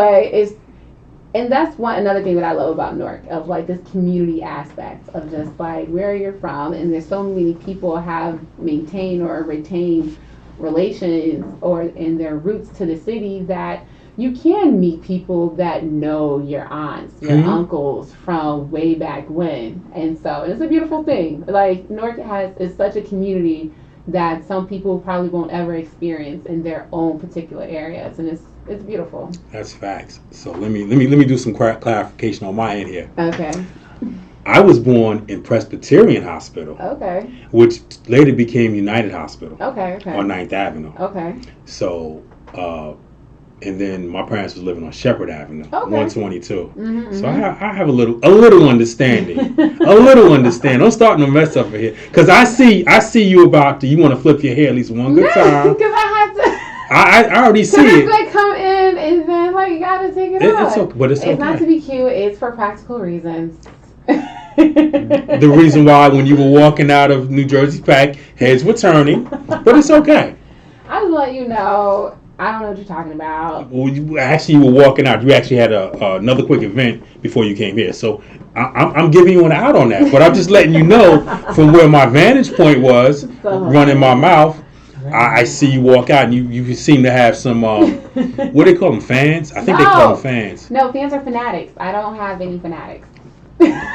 and that's another thing that I love about Newark, of like this community aspect of just like where you're from, and there's so many people have maintained or retained relations or in their roots to the city that you can meet people that know your aunts, your uncles from way back when. And so it's a beautiful thing. Like Newark is such a community that some people probably won't ever experience in their own particular areas, and it's beautiful. That's facts. So let me do some clarification on my end here. Okay. I was born in Presbyterian Hospital. Okay. Which later became United Hospital. Okay. On 9th Avenue. Okay. So, and then my parents was living on Shepherd Avenue, 122. So I have a little understanding. Don't start no mess up here, because I see you want to flip your hair at least one good time. Because I have to. I already see it. Like come in and then like you gotta take it off. It's okay, but it's okay. It's not to be cute. It's for practical reasons. The reason why when you were walking out of New Jersey Pack, heads were turning, but it's okay. I just let you know. I don't know what you're talking about. Well, you were walking out. You actually had another quick event before you came here. So I'm giving you an out on that. But I'm just letting you know from where my vantage point was, running my mouth, I see you walk out and you seem to have some, what do they call them, fans? I think they call them fans. No, fans are fanatics. I don't have any fanatics.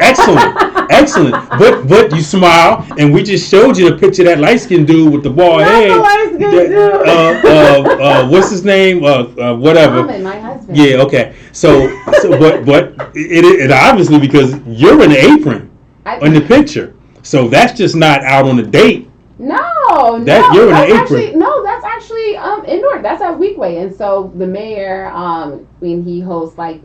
Excellent. But you smile, and we just showed you the picture of that light-skinned dude with the bald head. The light-skinned dude. What's his name? Whatever. Common, my husband. Yeah. Okay. So but it obviously, because you're in the apron in the picture, so that's just not out on a date. No, you're in the apron. That's actually in Newark. That's at Weekway, and so the mayor, when he hosts like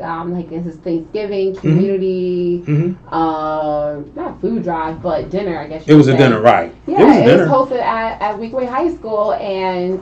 his Thanksgiving community, not food drive, but dinner. I guess it was a dinner, right? Yeah, it was hosted at Weekway High School, and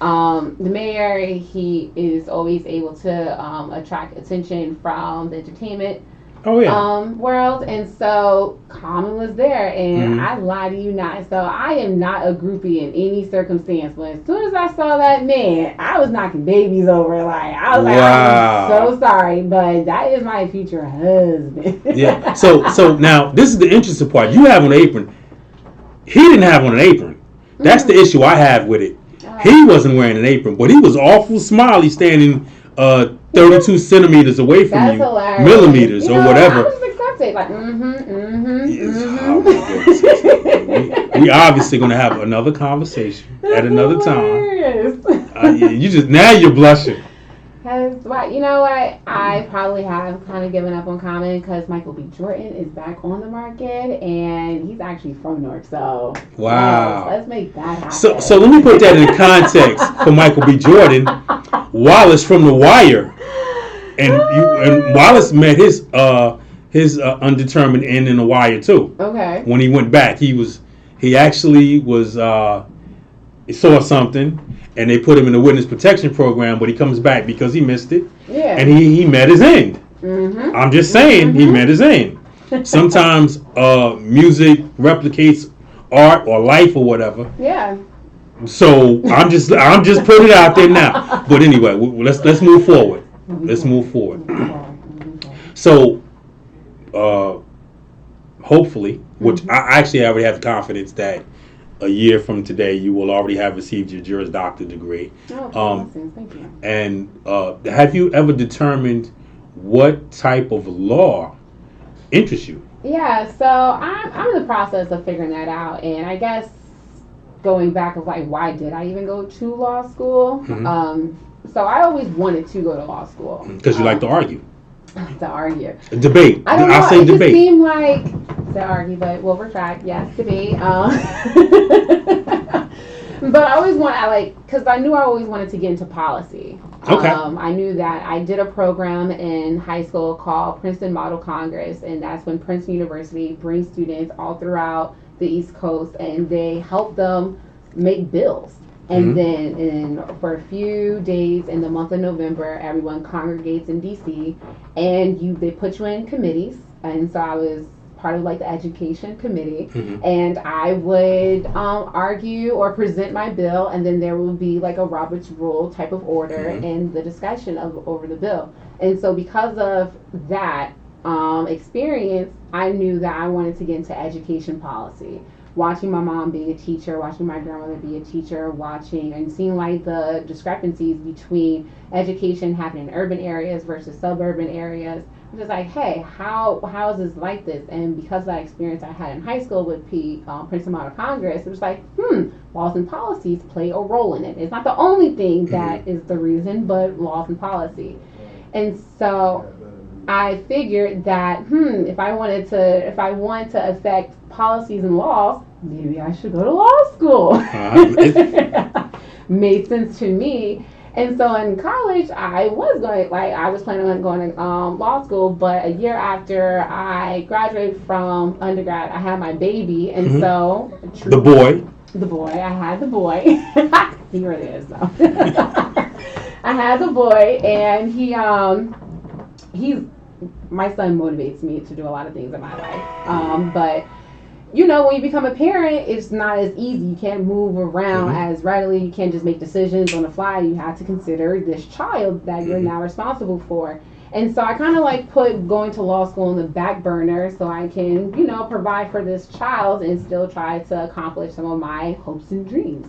the mayor, he is always able to attract attention from the entertainment. World, and so Common was there, and I lie to you not. So I am not a groupie in any circumstance, but as soon as I saw that man, I was knocking babies over. Like I was like, I'm so sorry, but that is my future husband. Yeah. So now this is the interesting part. You have on an apron. He didn't have on an apron. That's the issue I have with it. He wasn't wearing an apron, but he was awful smiley standing 32 centimeters away from you, hilarious. Millimeters or whatever. I was accepted, like, We obviously gonna have another conversation at another time. You're blushing. Because, you know what? I probably have kind of given up on Common because Michael B. Jordan is back on the market, and he's actually from Newark. So wow, let's make that happen. So let me put that in context for Michael B. Jordan. Wallace from The Wire, and Wallace met his undetermined end in The Wire too. Okay. When he went back, he actually saw something, and they put him in the witness protection program, but he comes back because he missed it. Yeah. And he met his end. I'm just saying, he met his end. Sometimes music replicates art or life or whatever. Yeah. So I'm just putting it out there now. But anyway, let's move forward. Let's move forward. So, hopefully, which I actually already have confidence that a year from today you will already have received your Juris Doctor degree. Oh, thank you. And have you ever determined what type of law interests you? Yeah, so I'm in the process of figuring that out, and I guess going back of like why did I even go to law school? So I always wanted to go to law school Because you like to argue. To argue, Debate. I don't know. I'll say it debate. Just seemed like to argue, but we'll retract. Yes, debate. But I always because I knew I always wanted to get into policy. Okay. I knew that I did a program in high school called Princeton Model Congress, and that's when Princeton University brings students all throughout the East Coast, and they help them make bills. And then for a few days in the month of November, everyone congregates in DC, and they put you in committees. And so I was part of like the education committee, and I would argue or present my bill, and then there would be like a Robert's Rule type of order and the discussion over the bill. And so because of that experience, I knew that I wanted to get into education policy. Watching my mom be a teacher, watching my grandmother be a teacher, watching and seeing like the discrepancies between education happening in urban areas versus suburban areas. I'm just like, hey, how is this like this? And because of that experience I had in high school with Princeton Model Congress, it was like, laws and policies play a role in it. It's not the only thing that is the reason, but laws and policy. And so I figured that if I want to affect policies and laws, maybe I should go to law school. Made sense to me. And so in college, I was planning on going to law school, but a year after I graduated from undergrad, I had my baby, and so the boy, I had the boy. He really is though. I had the boy, and my son motivates me to do a lot of things in my life. But when you become a parent, it's not as easy. You can't move around as readily. You can't just make decisions on the fly. You have to consider this child that you're now responsible for. And so I kind of put going to law school on the back burner so I can, provide for this child and still try to accomplish some of my hopes and dreams.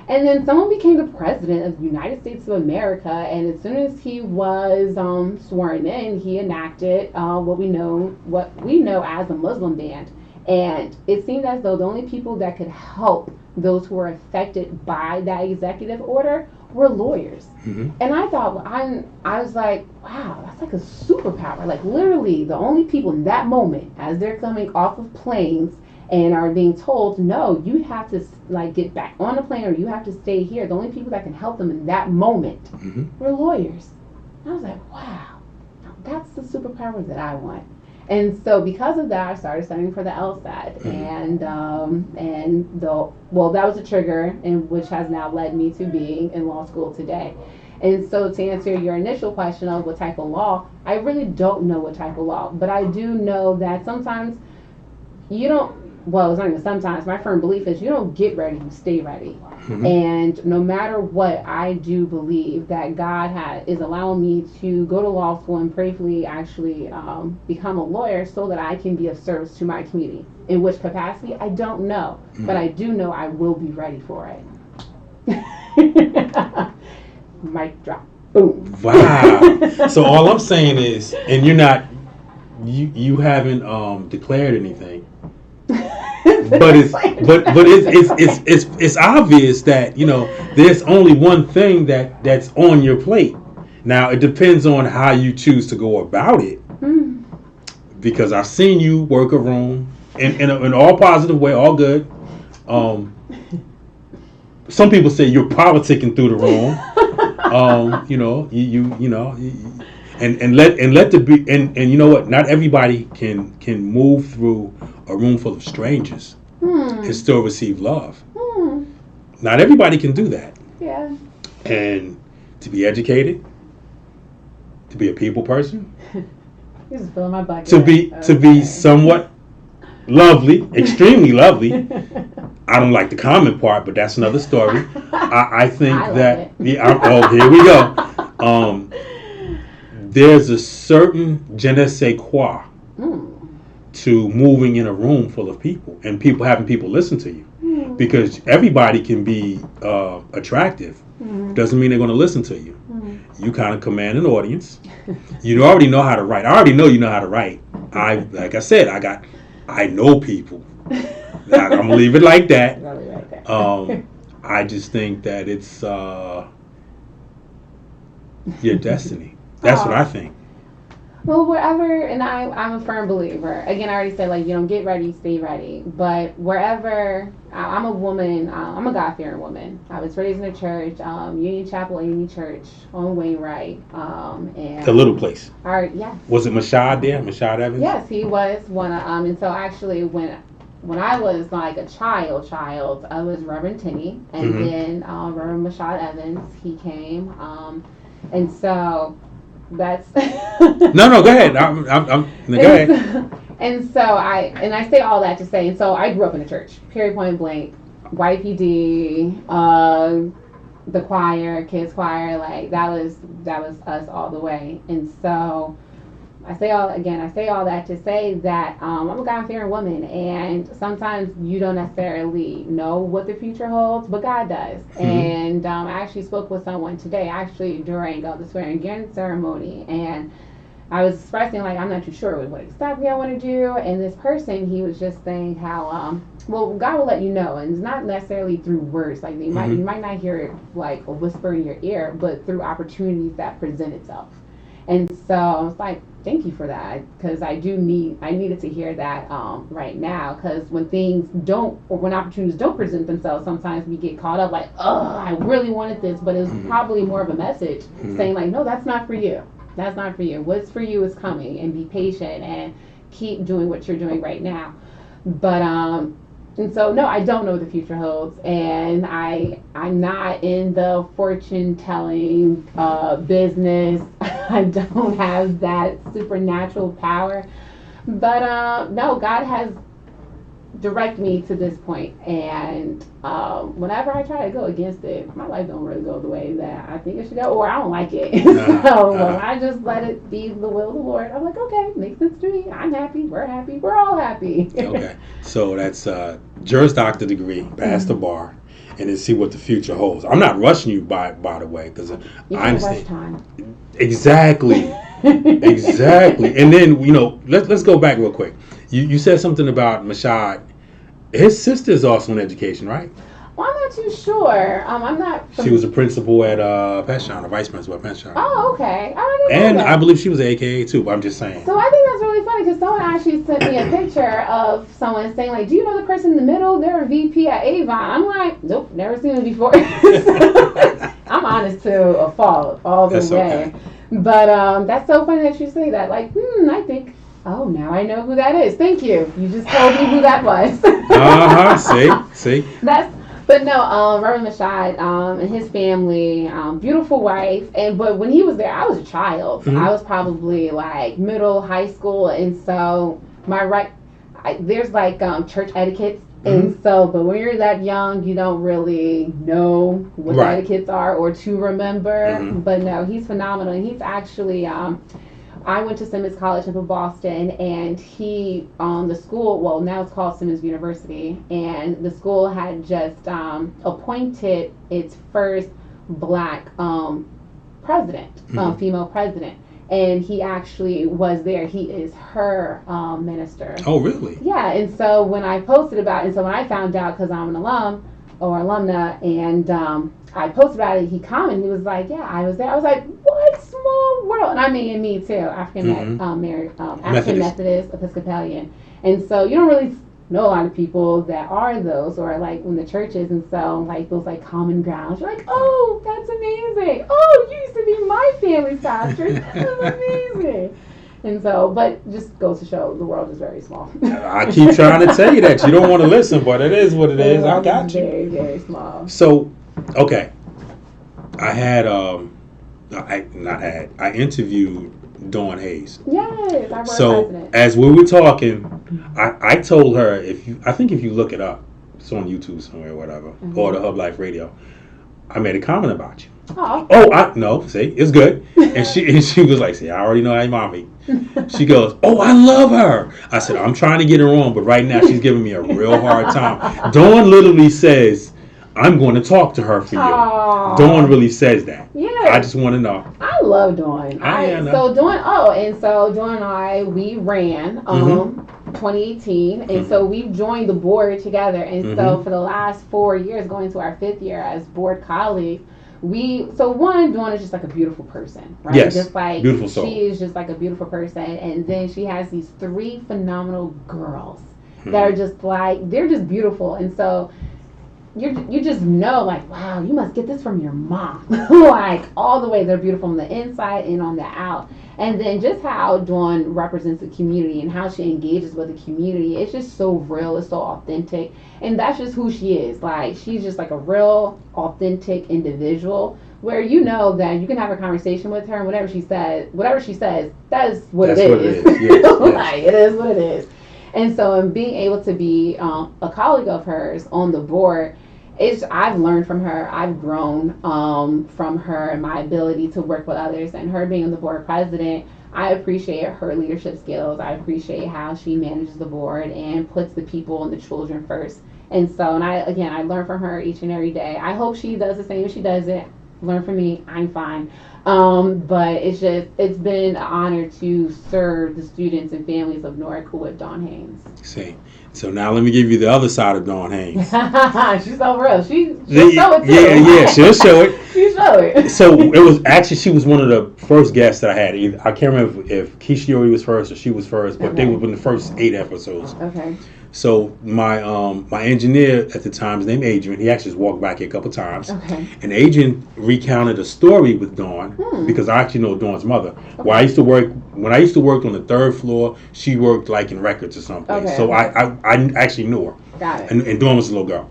And then someone became the president of the United States of America, and as soon as he was sworn in, he enacted what we know as a Muslim ban. And it seemed as though the only people that could help those who were affected by that executive order were lawyers. And I thought, I was like, wow, that's like a superpower. Like literally the only people in that moment, as they're coming off of planes and are being told, no, you have to get back on the plane or you have to stay here. The only people that can help them in that moment were lawyers. And I was like, wow, that's the superpower that I want. And so because of that, I started studying for the LSAT, and that was a trigger, and which has now led me to being in law school today. And so to answer your initial question of what type of law, I really don't know what type of law, but I do know that sometimes you don't. Well, it's not even sometimes. My firm belief is you don't get ready, you stay ready. And no matter what, I do believe that God is allowing me to go to law school and prayerfully actually become a lawyer so that I can be of service to my community. In which capacity, I don't know. But I do know I will be ready for it. Mic drop. Boom. Wow. So all I'm saying is, and you haven't declared anything. But it's obvious that there's only one thing that's on your plate. Now it depends on how you choose to go about it. Because I've seen you work a room in an all positive way, all good. Some people say you're politicking through the room. And you know what? Not everybody can move through a room full of strangers and still receive love. Not everybody can do that. Yeah. And to be educated, to be a people person, You're just filling my bucket. to be somewhat lovely, extremely lovely. I don't like the comment part, but that's another story. I think I love that it. here we go. There's a certain je ne sais quoi to moving in a room full of people and having people listen to you, because everybody can be attractive. Doesn't mean they're going to listen to you. You kind of command an audience. You already know how to write. I already know you know how to write. Like I said, I know people. I'm gonna leave it like that. I just think that it's your destiny. That's what I think. Well, wherever, and I'm a firm believer. Again, I already said, like, get ready, stay ready. But wherever, I'm a woman, I'm a God-fearing woman. I was raised in a church, Union Chapel, AME Church on Wainwright. And The little place. Yes. Was it Mashad there? Mashad Evans? Yes, he was one of, and so actually when I was like a child, I was Reverend Tinney, and then Reverend Mashad Evans, he came, and so that's No, go ahead. Go ahead. And so I say all that to say, and so I grew up in the church, period, point blank, YPD, the choir, kids choir, like that was us all the way, and so. I say all that to say that I'm a God-fearing woman, and sometimes you don't necessarily know what the future holds, but God does. And I actually spoke with someone today, actually during the swearing-in ceremony, and I was expressing like I'm not too sure what exactly I want to do, and this person, he was just saying how well, God will let you know, and it's not necessarily through words, like you might not hear it like a whisper in your ear, but through opportunities that present itself. And so I was like, thank you for that, because I needed to hear that right now, because when when opportunities don't present themselves, sometimes we get caught up like, oh, I really wanted this, but it's probably more of a message saying like, no, that's not for you. That's not for you. What's for you is coming, and be patient and keep doing what you're doing right now. But and so no, I don't know what the future holds, and I'm not in the fortune telling business. I don't have that supernatural power, but no, God has directed me to this point, and whenever I try to go against it, my life don't really go the way that I think it should go, or I don't like it. So when I just let it be the will of the Lord, I'm like, okay, makes sense to me. I'm happy. We're happy. We're all happy. Okay, so that's Juris Doctor degree, pass the bar, and then see what the future holds. I'm not rushing you by the way, because I understand. Rush time. Exactly. Exactly. And then let's go back real quick. You said something about Mashad. His sister is also in education, right? Well, I'm not too sure. I'm not. She was a principal at Penshon, a vice principal at Penshon. Oh, okay. I didn't and know that. I believe she was an AKA too. But I'm just saying. So I think that's really funny, because someone actually sent me a picture of someone saying like, "Do you know the person in the middle? They're a VP at Avon." I'm like, "Nope, never seen them before." I'm honest to a fault all the way. Okay. But that's so funny that you say that. Like, I think. Oh, now I know who that is. Thank you. You just told me who that was. See. But no, Reverend Mashad and his family, beautiful wife. But when he was there, I was a child. I was probably like middle, high school, and so there's like church etiquettes. And so, but when you're that young, you don't really know what the etiquettes are or to remember. But no, he's phenomenal, and he's actually. I went to Simmons College up in Boston, and the school, well, now it's called Simmons University, and the school had just appointed its first black president, female president, and he actually was there. He is her minister. Oh, really? Yeah, and so when I posted about it, and so when I found out, because I'm an alum or alumna, and I posted about it, he commented, he was like, yeah, I was there. I was like, what small world? And I mean, me too, African Methodist, Episcopalian. And so you don't really know a lot of people that are those, or like in the churches, and so like those like common grounds. You're like, oh, that's amazing. Oh, you used to be my family's pastor. That's amazing. And so, but just goes to show the world is very small. I keep trying to tell you that. You don't want to listen, but it is what it is. I got you. Very, very small. So, okay. I interviewed Dawn Hayes. Yes, I So, as we were talking, I told her, if you look it up, It's on YouTube somewhere, or whatever, or the Hub Life Radio. I made a comment about you. Oh. I no, see, it's good. And she was like, see, I already know how your mommy. She goes, oh, I love her. I said, I'm trying to get her on, but right now she's giving me a real hard time. Dawn literally says, I'm going to talk to her for you. Aww. Dawn really says that. Yeah. I just want to know. I love Dawn. So Dawn and I, we ran 2018, and so we've joined the board together. And so for the last 4 years, going to our 5th year as board colleagues, Dawn is just like a beautiful person, right? Yes, just like beautiful soul. She is just like a beautiful person, and then she has these 3 phenomenal girls that are just like, they're just beautiful, and so you just know, like, wow, you must get this from your mom. Like, all the way, they're beautiful on the inside and on the out. And then just how Dawn represents the community and how she engages with the community, it's just so real, it's so authentic. And that's just who she is. Like, she's just like a real, authentic individual where you know that you can have a conversation with her and whatever she says, that is what it is. Yes. Like, it is what it is. And so in being able to be a colleague of hers on the board, I've learned from her. I've grown from her and my ability to work with others. And her being the board president, I appreciate her leadership skills. I appreciate how she manages the board and puts the people and the children first. And so, I learn from her each and every day. I hope she does the same. If she doesn't, learn from me. I'm fine. But it's been an honor to serve the students and families of Newark with Dawn Haynes. See. So now let me give you the other side of Dawn Haynes. She's so real. She'll show it too. Yeah, she'll show it. She'll show it. So it was actually, she was one of the first guests that I had. I can't remember if Kishiori was first or she was first, but they were in the first 8 episodes. Okay. So my engineer at the time, his name Adrian, he actually just walked back here a couple times. Okay. And Adrian recounted a story with Dawn because I actually know Dawn's mother. Okay. When I used to work on the 3rd floor, she worked like in records or something. Okay. So I actually knew her. Got it. And Dawn was a little girl.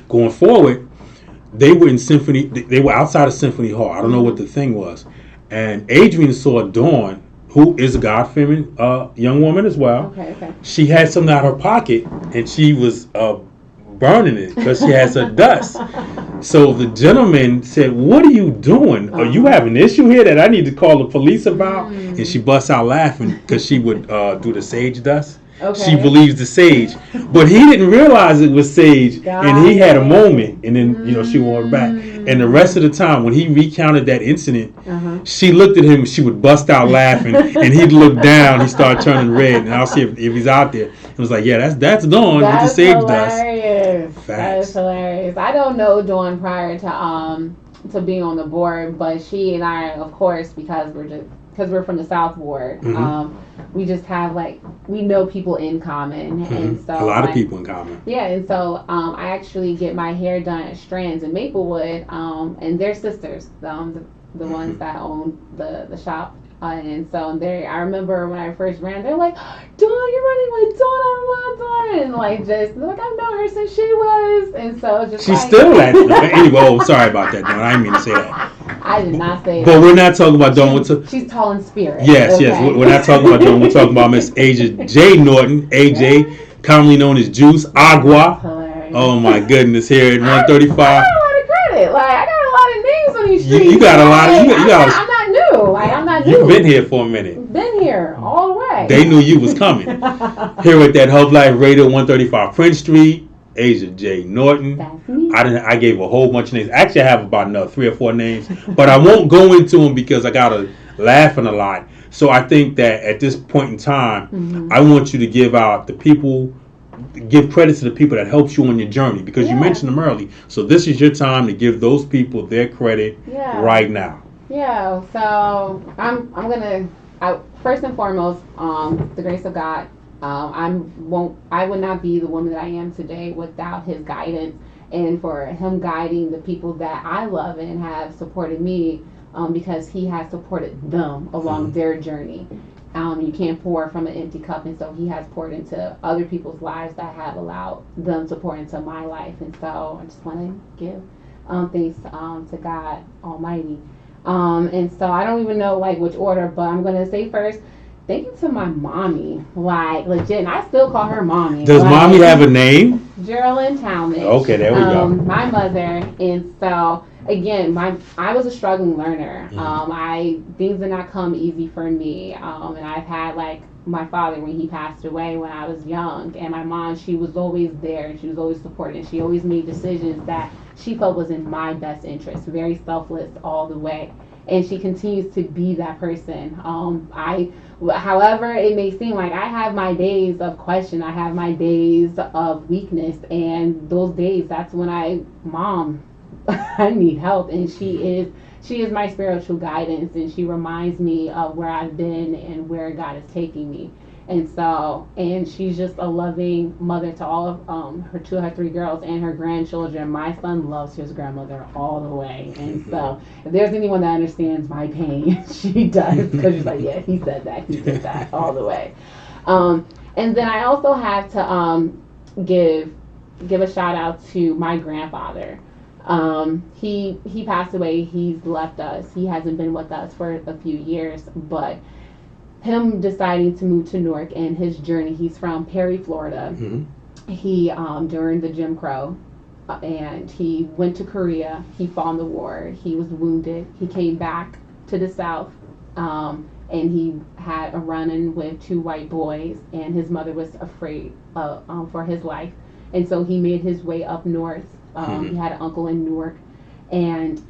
Going forward, they were in Symphony. They were outside of Symphony Hall. I don't know what the thing was. And Adrian saw Dawn, who is a God-fearing young woman as well. Okay. She had something out of her pocket, and she was burning it because she had some dust. So the gentleman said, what are you doing? Are you have an issue here that I need to call the police about? And she busts out laughing because she would do the sage dust. Okay. She believes the sage. But he didn't realize it was sage, and he had a moment, and then she walked back. And the rest of the time, when he recounted that incident, she looked at him and she would bust out laughing, and he'd look down, he started turning red, and I'll see if he's out there. It was like, yeah, that's Dawn with the sage hilarious. dust. That is hilarious. I don't know Dawn prior to being on the board, but she and I, of course, because we're from the South Ward, we just have we know people in common, and so a lot of people in common. Yeah, and so I actually get my hair done at Strands in Maplewood, and they're sisters, the ones that own the shop. And so I remember when I first ran, they're like, Dawn, you're running with Dawn, I love Dawn. And I've known her since she was. And so just she's still at anyway, sorry about that, Dawn. I didn't mean to say that. I did not say that. But we're not talking about Dawn. She's tall in spirit. Yes. We're not talking about Dawn. We're talking about Miss Asia J. Norton, AJ, commonly known as Juice, Agua. Hilarious. Oh my goodness, here at 135. I got a lot of credit. I got a lot of names on these streets. You got a lot of, I'm not new. I'm not new. You've been here for a minute. Been here all the way. They knew you was coming. Here at that Hub Life Radio, 135 Prince Street, Asia J. Norton. That's me. I gave a whole bunch of names. Actually, I have about another 3 or 4 names, but I won't go into them because I gotta laughing a lot. So I think that at this point in time, I want you to give credit to the people that helped you on your journey, because you mentioned them early. So this is your time to give those people their credit right now. Yeah. So I'm gonna first and foremost, the grace of God. I would not be the woman that I am today without His guidance, and for Him guiding the people that I love and have supported me, because He has supported them along their journey. You can't pour from an empty cup, and so He has poured into other people's lives that have allowed them to pour into my life. And so I just want to give thanks to God Almighty. And so I don't even know which order, but I'm going to say first, Thank you to my mommy. Like, legit. And I still call her mommy. Does like, mommy have a name? Geraldine Talmadge. Okay, there we go. My mother. And so, again, I was a struggling learner. Things did not come easy for me. And I've had, like, my father when he passed away when I was young. And my mom, she was always there. And she was always supporting. She always made decisions that she felt was in my best interest. Very selfless all the way. And she continues to be that person. However it may seem, like I have my days of question, I have my days of weakness, and those days, that's when Mom, I need help. And she is my spiritual guidance, and she reminds me of where I've been and where God is taking me. And she's just a loving mother to all of her 3 girls and her grandchildren. My son loves his grandmother all the way. And so if there's anyone that understands my pain, she does, because she's like, yeah, he said that, he did that all the way. And then I also have to give a shout out to my grandfather. He passed away. He's left us. He hasn't been with us for a few years, but him deciding to move to Newark and his journey, he's from Perry, Florida. He, during the Jim Crow, and he went to Korea. He fought in the war. He was wounded. He came back to the South, and he had a run-in with 2 white boys, and his mother was afraid for his life. And so he made his way up north. He had an uncle in Newark. And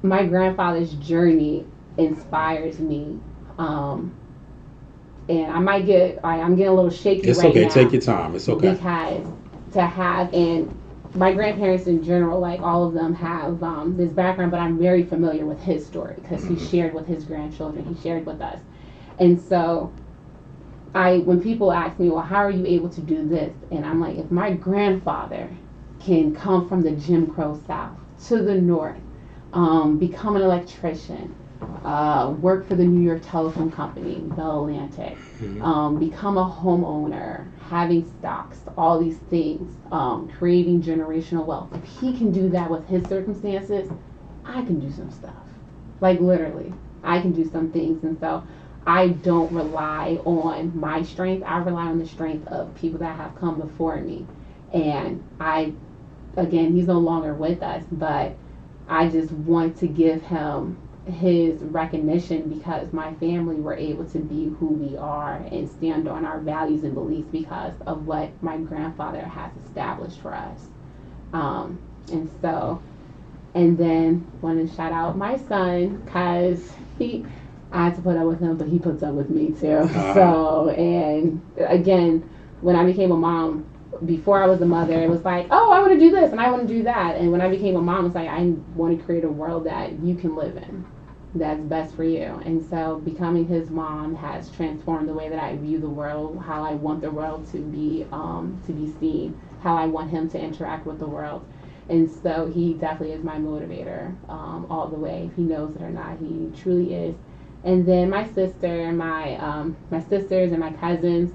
my grandfather's journey inspires me. And I'm getting a little shaky it's right now. It's okay. Take your time. It's okay. Because and my grandparents in general, like all of them have this background, but I'm very familiar with his story because he shared with his grandchildren. He shared with us. And so when people ask me, well, how are you able to do this? And I'm like, if my grandfather can come from the Jim Crow South to the North, become an electrician, work for the New York Telephone Company, Bell Atlantic, become a homeowner, having stocks, all these things, creating generational wealth. If he can do that with his circumstances, I can do some stuff. Like literally, I can do some things. And so I don't rely on my strength. I rely on the strength of people that have come before me. And again, he's no longer with us, but I just want to give him his recognition because my family were able to be who we are and stand on our values and beliefs because of what my grandfather has established for us. And then want to shout out my son because I had to put up with him, but he puts up with me too. So, and again, when I became a mom, before I was a mother, it was like, oh, I want to do this and I want to do that. And when I became a mom, it's like, I want to create a world that you can live in, that's best for you. And so becoming his mom has transformed the way that I view the world, how I want the world to be seen, how I want him to interact with the world. And so he definitely is my motivator all the way. If he knows it or not, he truly is. And then my sister, my sisters and my cousins,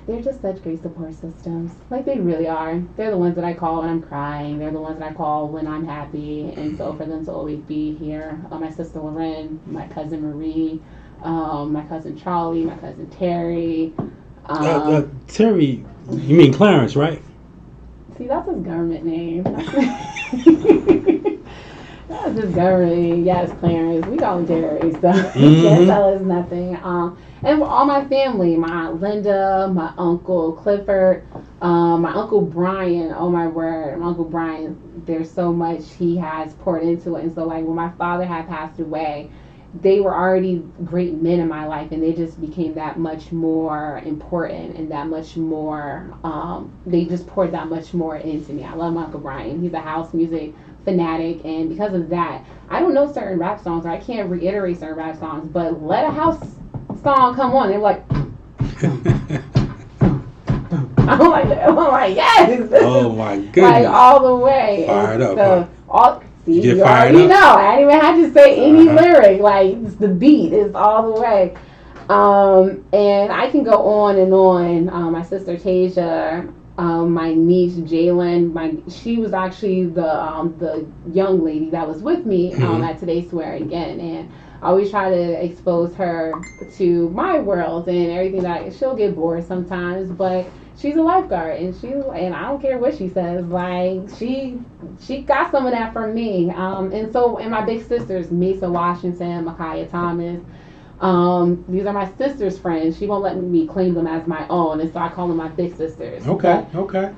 they're just such great support systems. Like, they really are. They're the ones that I call when I'm crying. They're the ones that I call when I'm happy. And so for them to always be here, my sister Lauren, my cousin Marie, my cousin Charlie, my cousin Terry. Terry, you mean Clarence, right? See, that's his government name. That's his government name. Yes, Clarence. We call him Terry, so he can't tell us nothing. And all my family, my Aunt Linda, my Uncle Clifford, my Uncle Brian, oh my word, my Uncle Brian, there's so much he has poured into it. And so like when my father had passed away, they were already great men in my life and they just became that much more important and that much more, they just poured that much more into me. I love my Uncle Brian. He's a house music fanatic, and because of that, I don't know certain rap songs, or I can't reiterate certain rap songs, but let a house song come on, they're like, I'm like, yes. Oh my goodness. Like all the way. Fired up. So, see, you fired already up. know. I didn't even have to say any lyric. Like, it's the beat is all the way. And I can go on and on. My sister Tasia, my niece Jalen, she was actually the young lady that was with me at today's swearing again, and I always try to expose her to my world and everything that she'll get bored sometimes, but she's a lifeguard and I don't care what she says. Like she got some of that from me. And my big sisters, Mesa Washington, Micaiah Thomas. These are my sister's friends. She won't let me claim them as my own, and so I call them my big sisters. Okay, But okay.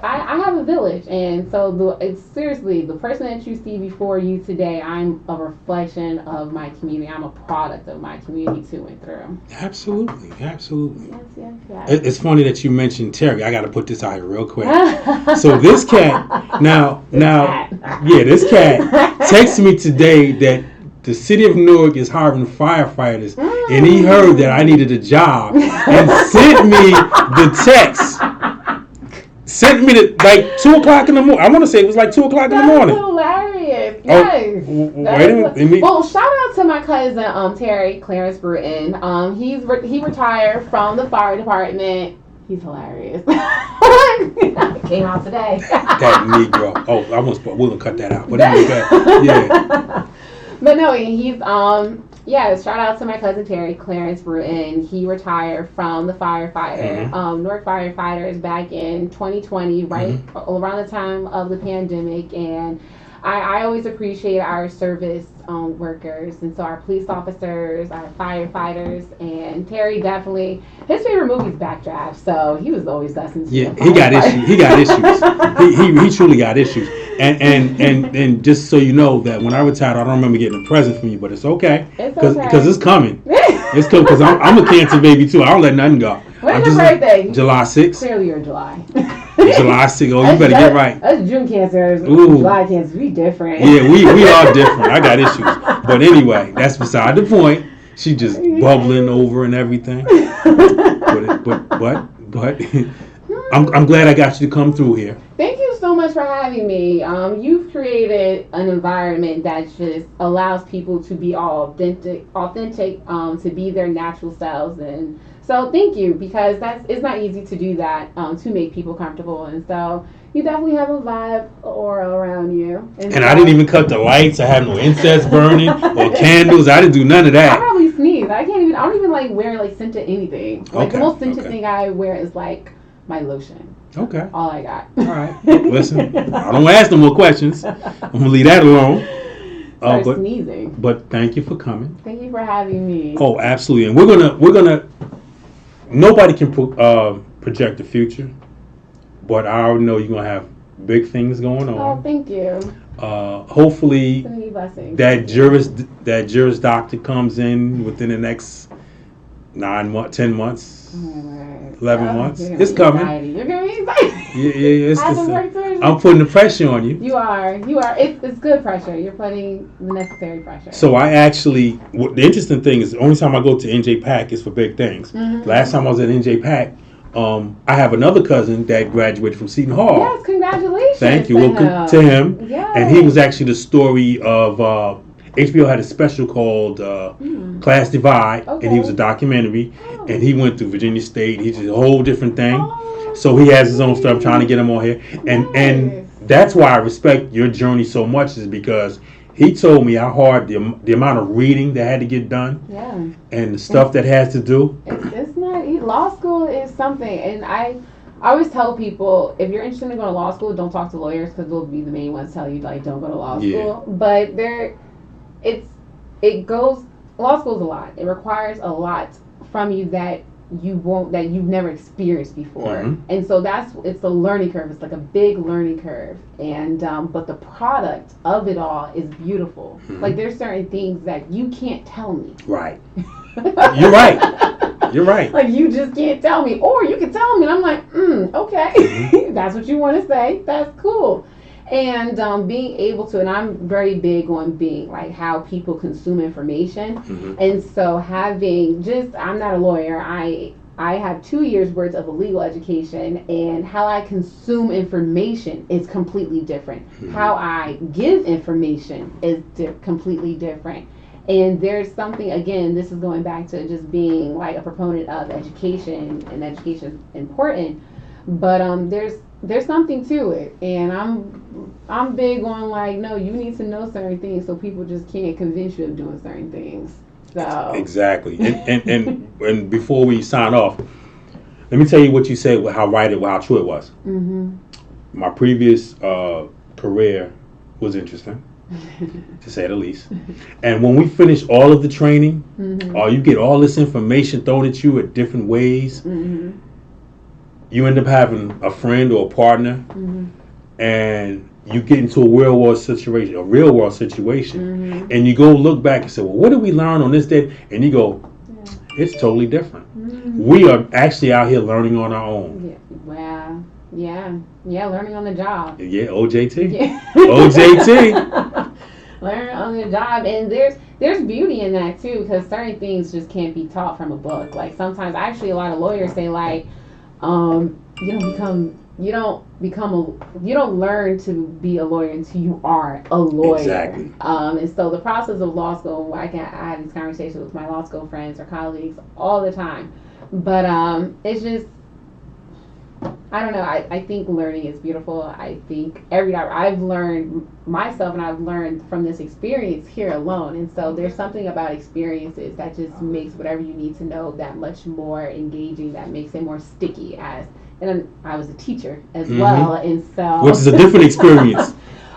I have a village, and so it's seriously the person that you see before you today. I'm a reflection of my community. I'm a product of my community through and through. Absolutely, absolutely. Yes. It's funny that you mentioned Terry. I got to put this out here real quick. So this cat, now, this cat texted me today that the city of Newark is hiring firefighters, and he heard that I needed a job and sent me the text. Sent me the like 2:00 in the morning. I want to say it was like 2:00 in the morning. That's hilarious. Yes. Wait a minute. Well, shout out to my cousin Terry Clarence Bruton. He retired from the fire department. He's hilarious. Came out today. That Negro. Oh, we're gonna cut that out. But anyway, yeah. But no, he's shout out to my cousin Terry Clarence Bruton. He retired from the firefighter, Newark firefighters back in 2020, right around the time of the pandemic. And I always appreciate our service workers, and so our police officers, our firefighters, and Terry definitely, his favorite movie is Backdraft, so he was always listening to he got issues. He got issues. He truly got issues. And just so you know that when I retired, I don't remember getting a present from you, but it's okay. Because it's coming. It's coming because I'm a cancer baby too. I don't let nothing go. When's your birthday? July 6th. Clearly you're July. July 6th. Oh, you better get right. Us June cancers, Ooh. July cancers, we different. Yeah, we are different. I got issues. But anyway, that's beside the point. She just bubbling over and everything. But I'm glad I got you to come through here. Thank you so much for having me. You've created an environment that just allows people to be all authentic, to be their natural selves, and so thank you, because it's not easy to do that, to make people comfortable, and so you definitely have a vibe aura around you. And so, I didn't even cut the lights. I had no incense burning or candles. I didn't do none of that. I probably sneeze. I don't even like wear like scented anything. Like the most scented thing I wear is like my lotion. Okay. All I got. All right. Listen, I don't ask no more questions. I'm gonna leave that alone. Start sneezing. But thank you for coming. Thank you for having me. Oh, absolutely. And we're gonna. Nobody can project the future, but I already know you're gonna have big things going on. Oh, thank you. Hopefully, that Juris Doctor comes in within the next 9 months, 10 months. 11 months. It's coming. You're gonna be excited. Yeah. I'm putting the pressure on you. You are. It's good pressure. You're putting the necessary pressure. So the interesting thing is the only time I go to NJ Pack is for big things. Mm-hmm. Last time I was at NJ Pack, I have another cousin that graduated from Seton Hall. Yes, congratulations. Thank you. Welcome to him. Yes. And he was actually the story of HBO had a special called Class Divide, and he was a documentary, and he went through Virginia State. He did a whole different thing. So he has his own stuff. I'm trying to get him on here, and that's why I respect your journey so much, is because he told me how hard the amount of reading that had to get done, and the stuff that has to do. It's not law school is something, and I always tell people, if you're interested in going to law school, don't talk to lawyers, because they'll be the main ones to tell you like don't go to law school. But law school's a lot. It requires a lot from you that you've never experienced before. And so it's a learning curve. It's like a big learning curve. And but the product of it all is beautiful. Like there's certain things that you can't tell me. Right. You're right. You're right. Like you just can't tell me, or you can tell me, and I'm like, okay, that's what you want to say. That's cool. And being able to, and I'm very big on being like how people consume information. And so I'm not a lawyer. I have 2 years worth of a legal education, and how I consume information is completely different. How I give information is completely different. And there's something, again, this is going back to just being like a proponent of education, and education is important. But there's something to it, and I'm big on like, no, you need to know certain things so people just can't convince you of doing certain things. So Exactly. And before we sign off, let me tell you what you said, how true it was. Mm-hmm. My previous career was interesting, to say the least. And when we finish all of the training, you get all this information thrown at you at different ways. Mm-hmm. You end up having a friend or a partner, and you get into a real world situation, and you go look back and say, well, what did we learn on this day? And you go, it's totally different. We are actually out here learning on our own. Yeah. Wow. Yeah, learning on the job. Yeah, OJT. Yeah. OJT. Learn on the job, and there's beauty in that too, because certain things just can't be taught from a book. Like sometimes, actually, a lot of lawyers say like, you don't learn to be a lawyer until you are a lawyer. Exactly. And so the process of law school, I have these conversations with my law school friends or colleagues all the time, but it's just, I don't know. I think learning is beautiful. I think I've learned myself, and I've learned from this experience here alone. And so there's something about experiences that just makes whatever you need to know that much more engaging, that makes it more sticky. And I was a teacher as well, and so which is a different experience.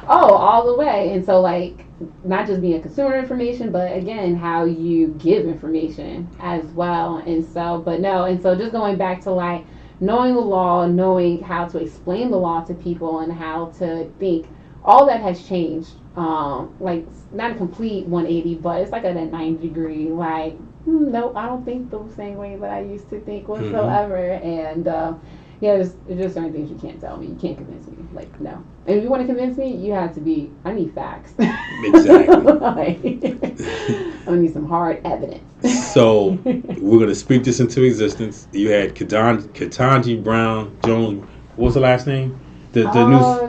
Oh, all the way. And so like, not just being a consumer of information, but again, how you give information as well. And so, just going back to like, knowing the law, knowing how to explain the law to people and how to think, all that has changed. Like, not a complete 180, but it's like at a 90 degree, like, nope, I don't think the same way that I used to think whatsoever. And there's just certain things you can't tell me. You can't convince me. Like, no. And if you want to convince me, you have to be, I need facts. Exactly. Like, I need some hard evidence. So we're going to speak this into existence. You had Ketanji Brown Jones. What was the last name? The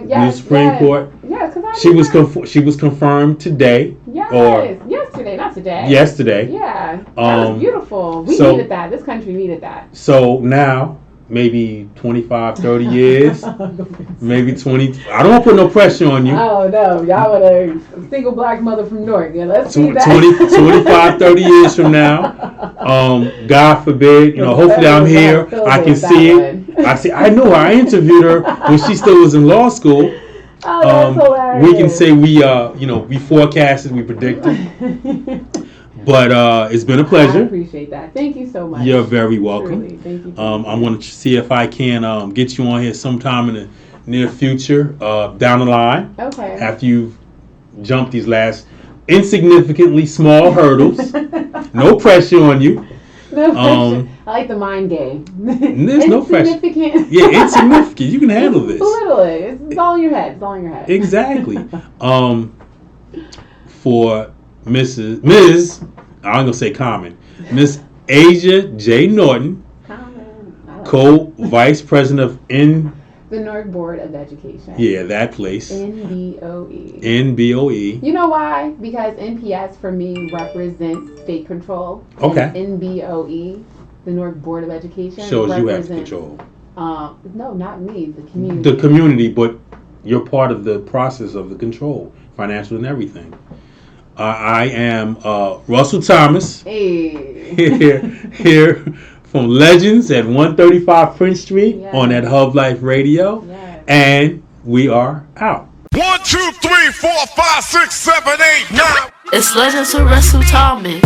new Supreme Court. Yes, she was confirmed today. Yes, yesterday, not today. Yesterday. Yeah, that was beautiful. We needed that. This country needed that. So now, maybe 25, 30 years, maybe 20. I don't want to put no pressure on you. Oh, no. Y'all want a single black mother from Newark. Yeah, let's see that. 25, 30 years from now, God forbid, hopefully I'm here. I can see it. I know her. I interviewed her when she still was in law school. Oh, that's hilarious. We can say we forecasted, we predicted. But it's been a pleasure. I appreciate that. Thank you so much. You're very welcome. Truly. Thank you. I'm going to see if I can get you on here sometime in the near future, down the line. Okay. After you've jumped these last insignificantly small hurdles. No pressure on you. No pressure. I like the mind game. There's no pressure. Yeah, insignificant. You can handle this. Literally. It's all in your head. It's all in your head. Exactly. For Ms. I'm going to say Common. Miss Asia J. Norton, co-vice president of the Newark Board of Education. Yeah, that place. NBOE. NBOE. You know why? Because NPS for me represents state control. Okay. And NBOE, the Newark Board of Education, shows you have control. No, not me. The community. The community, but you're part of the process of the control, financial and everything. I am Russell Thomas. Hey. Here from Legends at 135 Prince Street on that Hub Life Radio. Yes. And we are out. 1, 2, 3, 4, 5, 6, 7, 8, 9. It's Legends with Russell Thomas.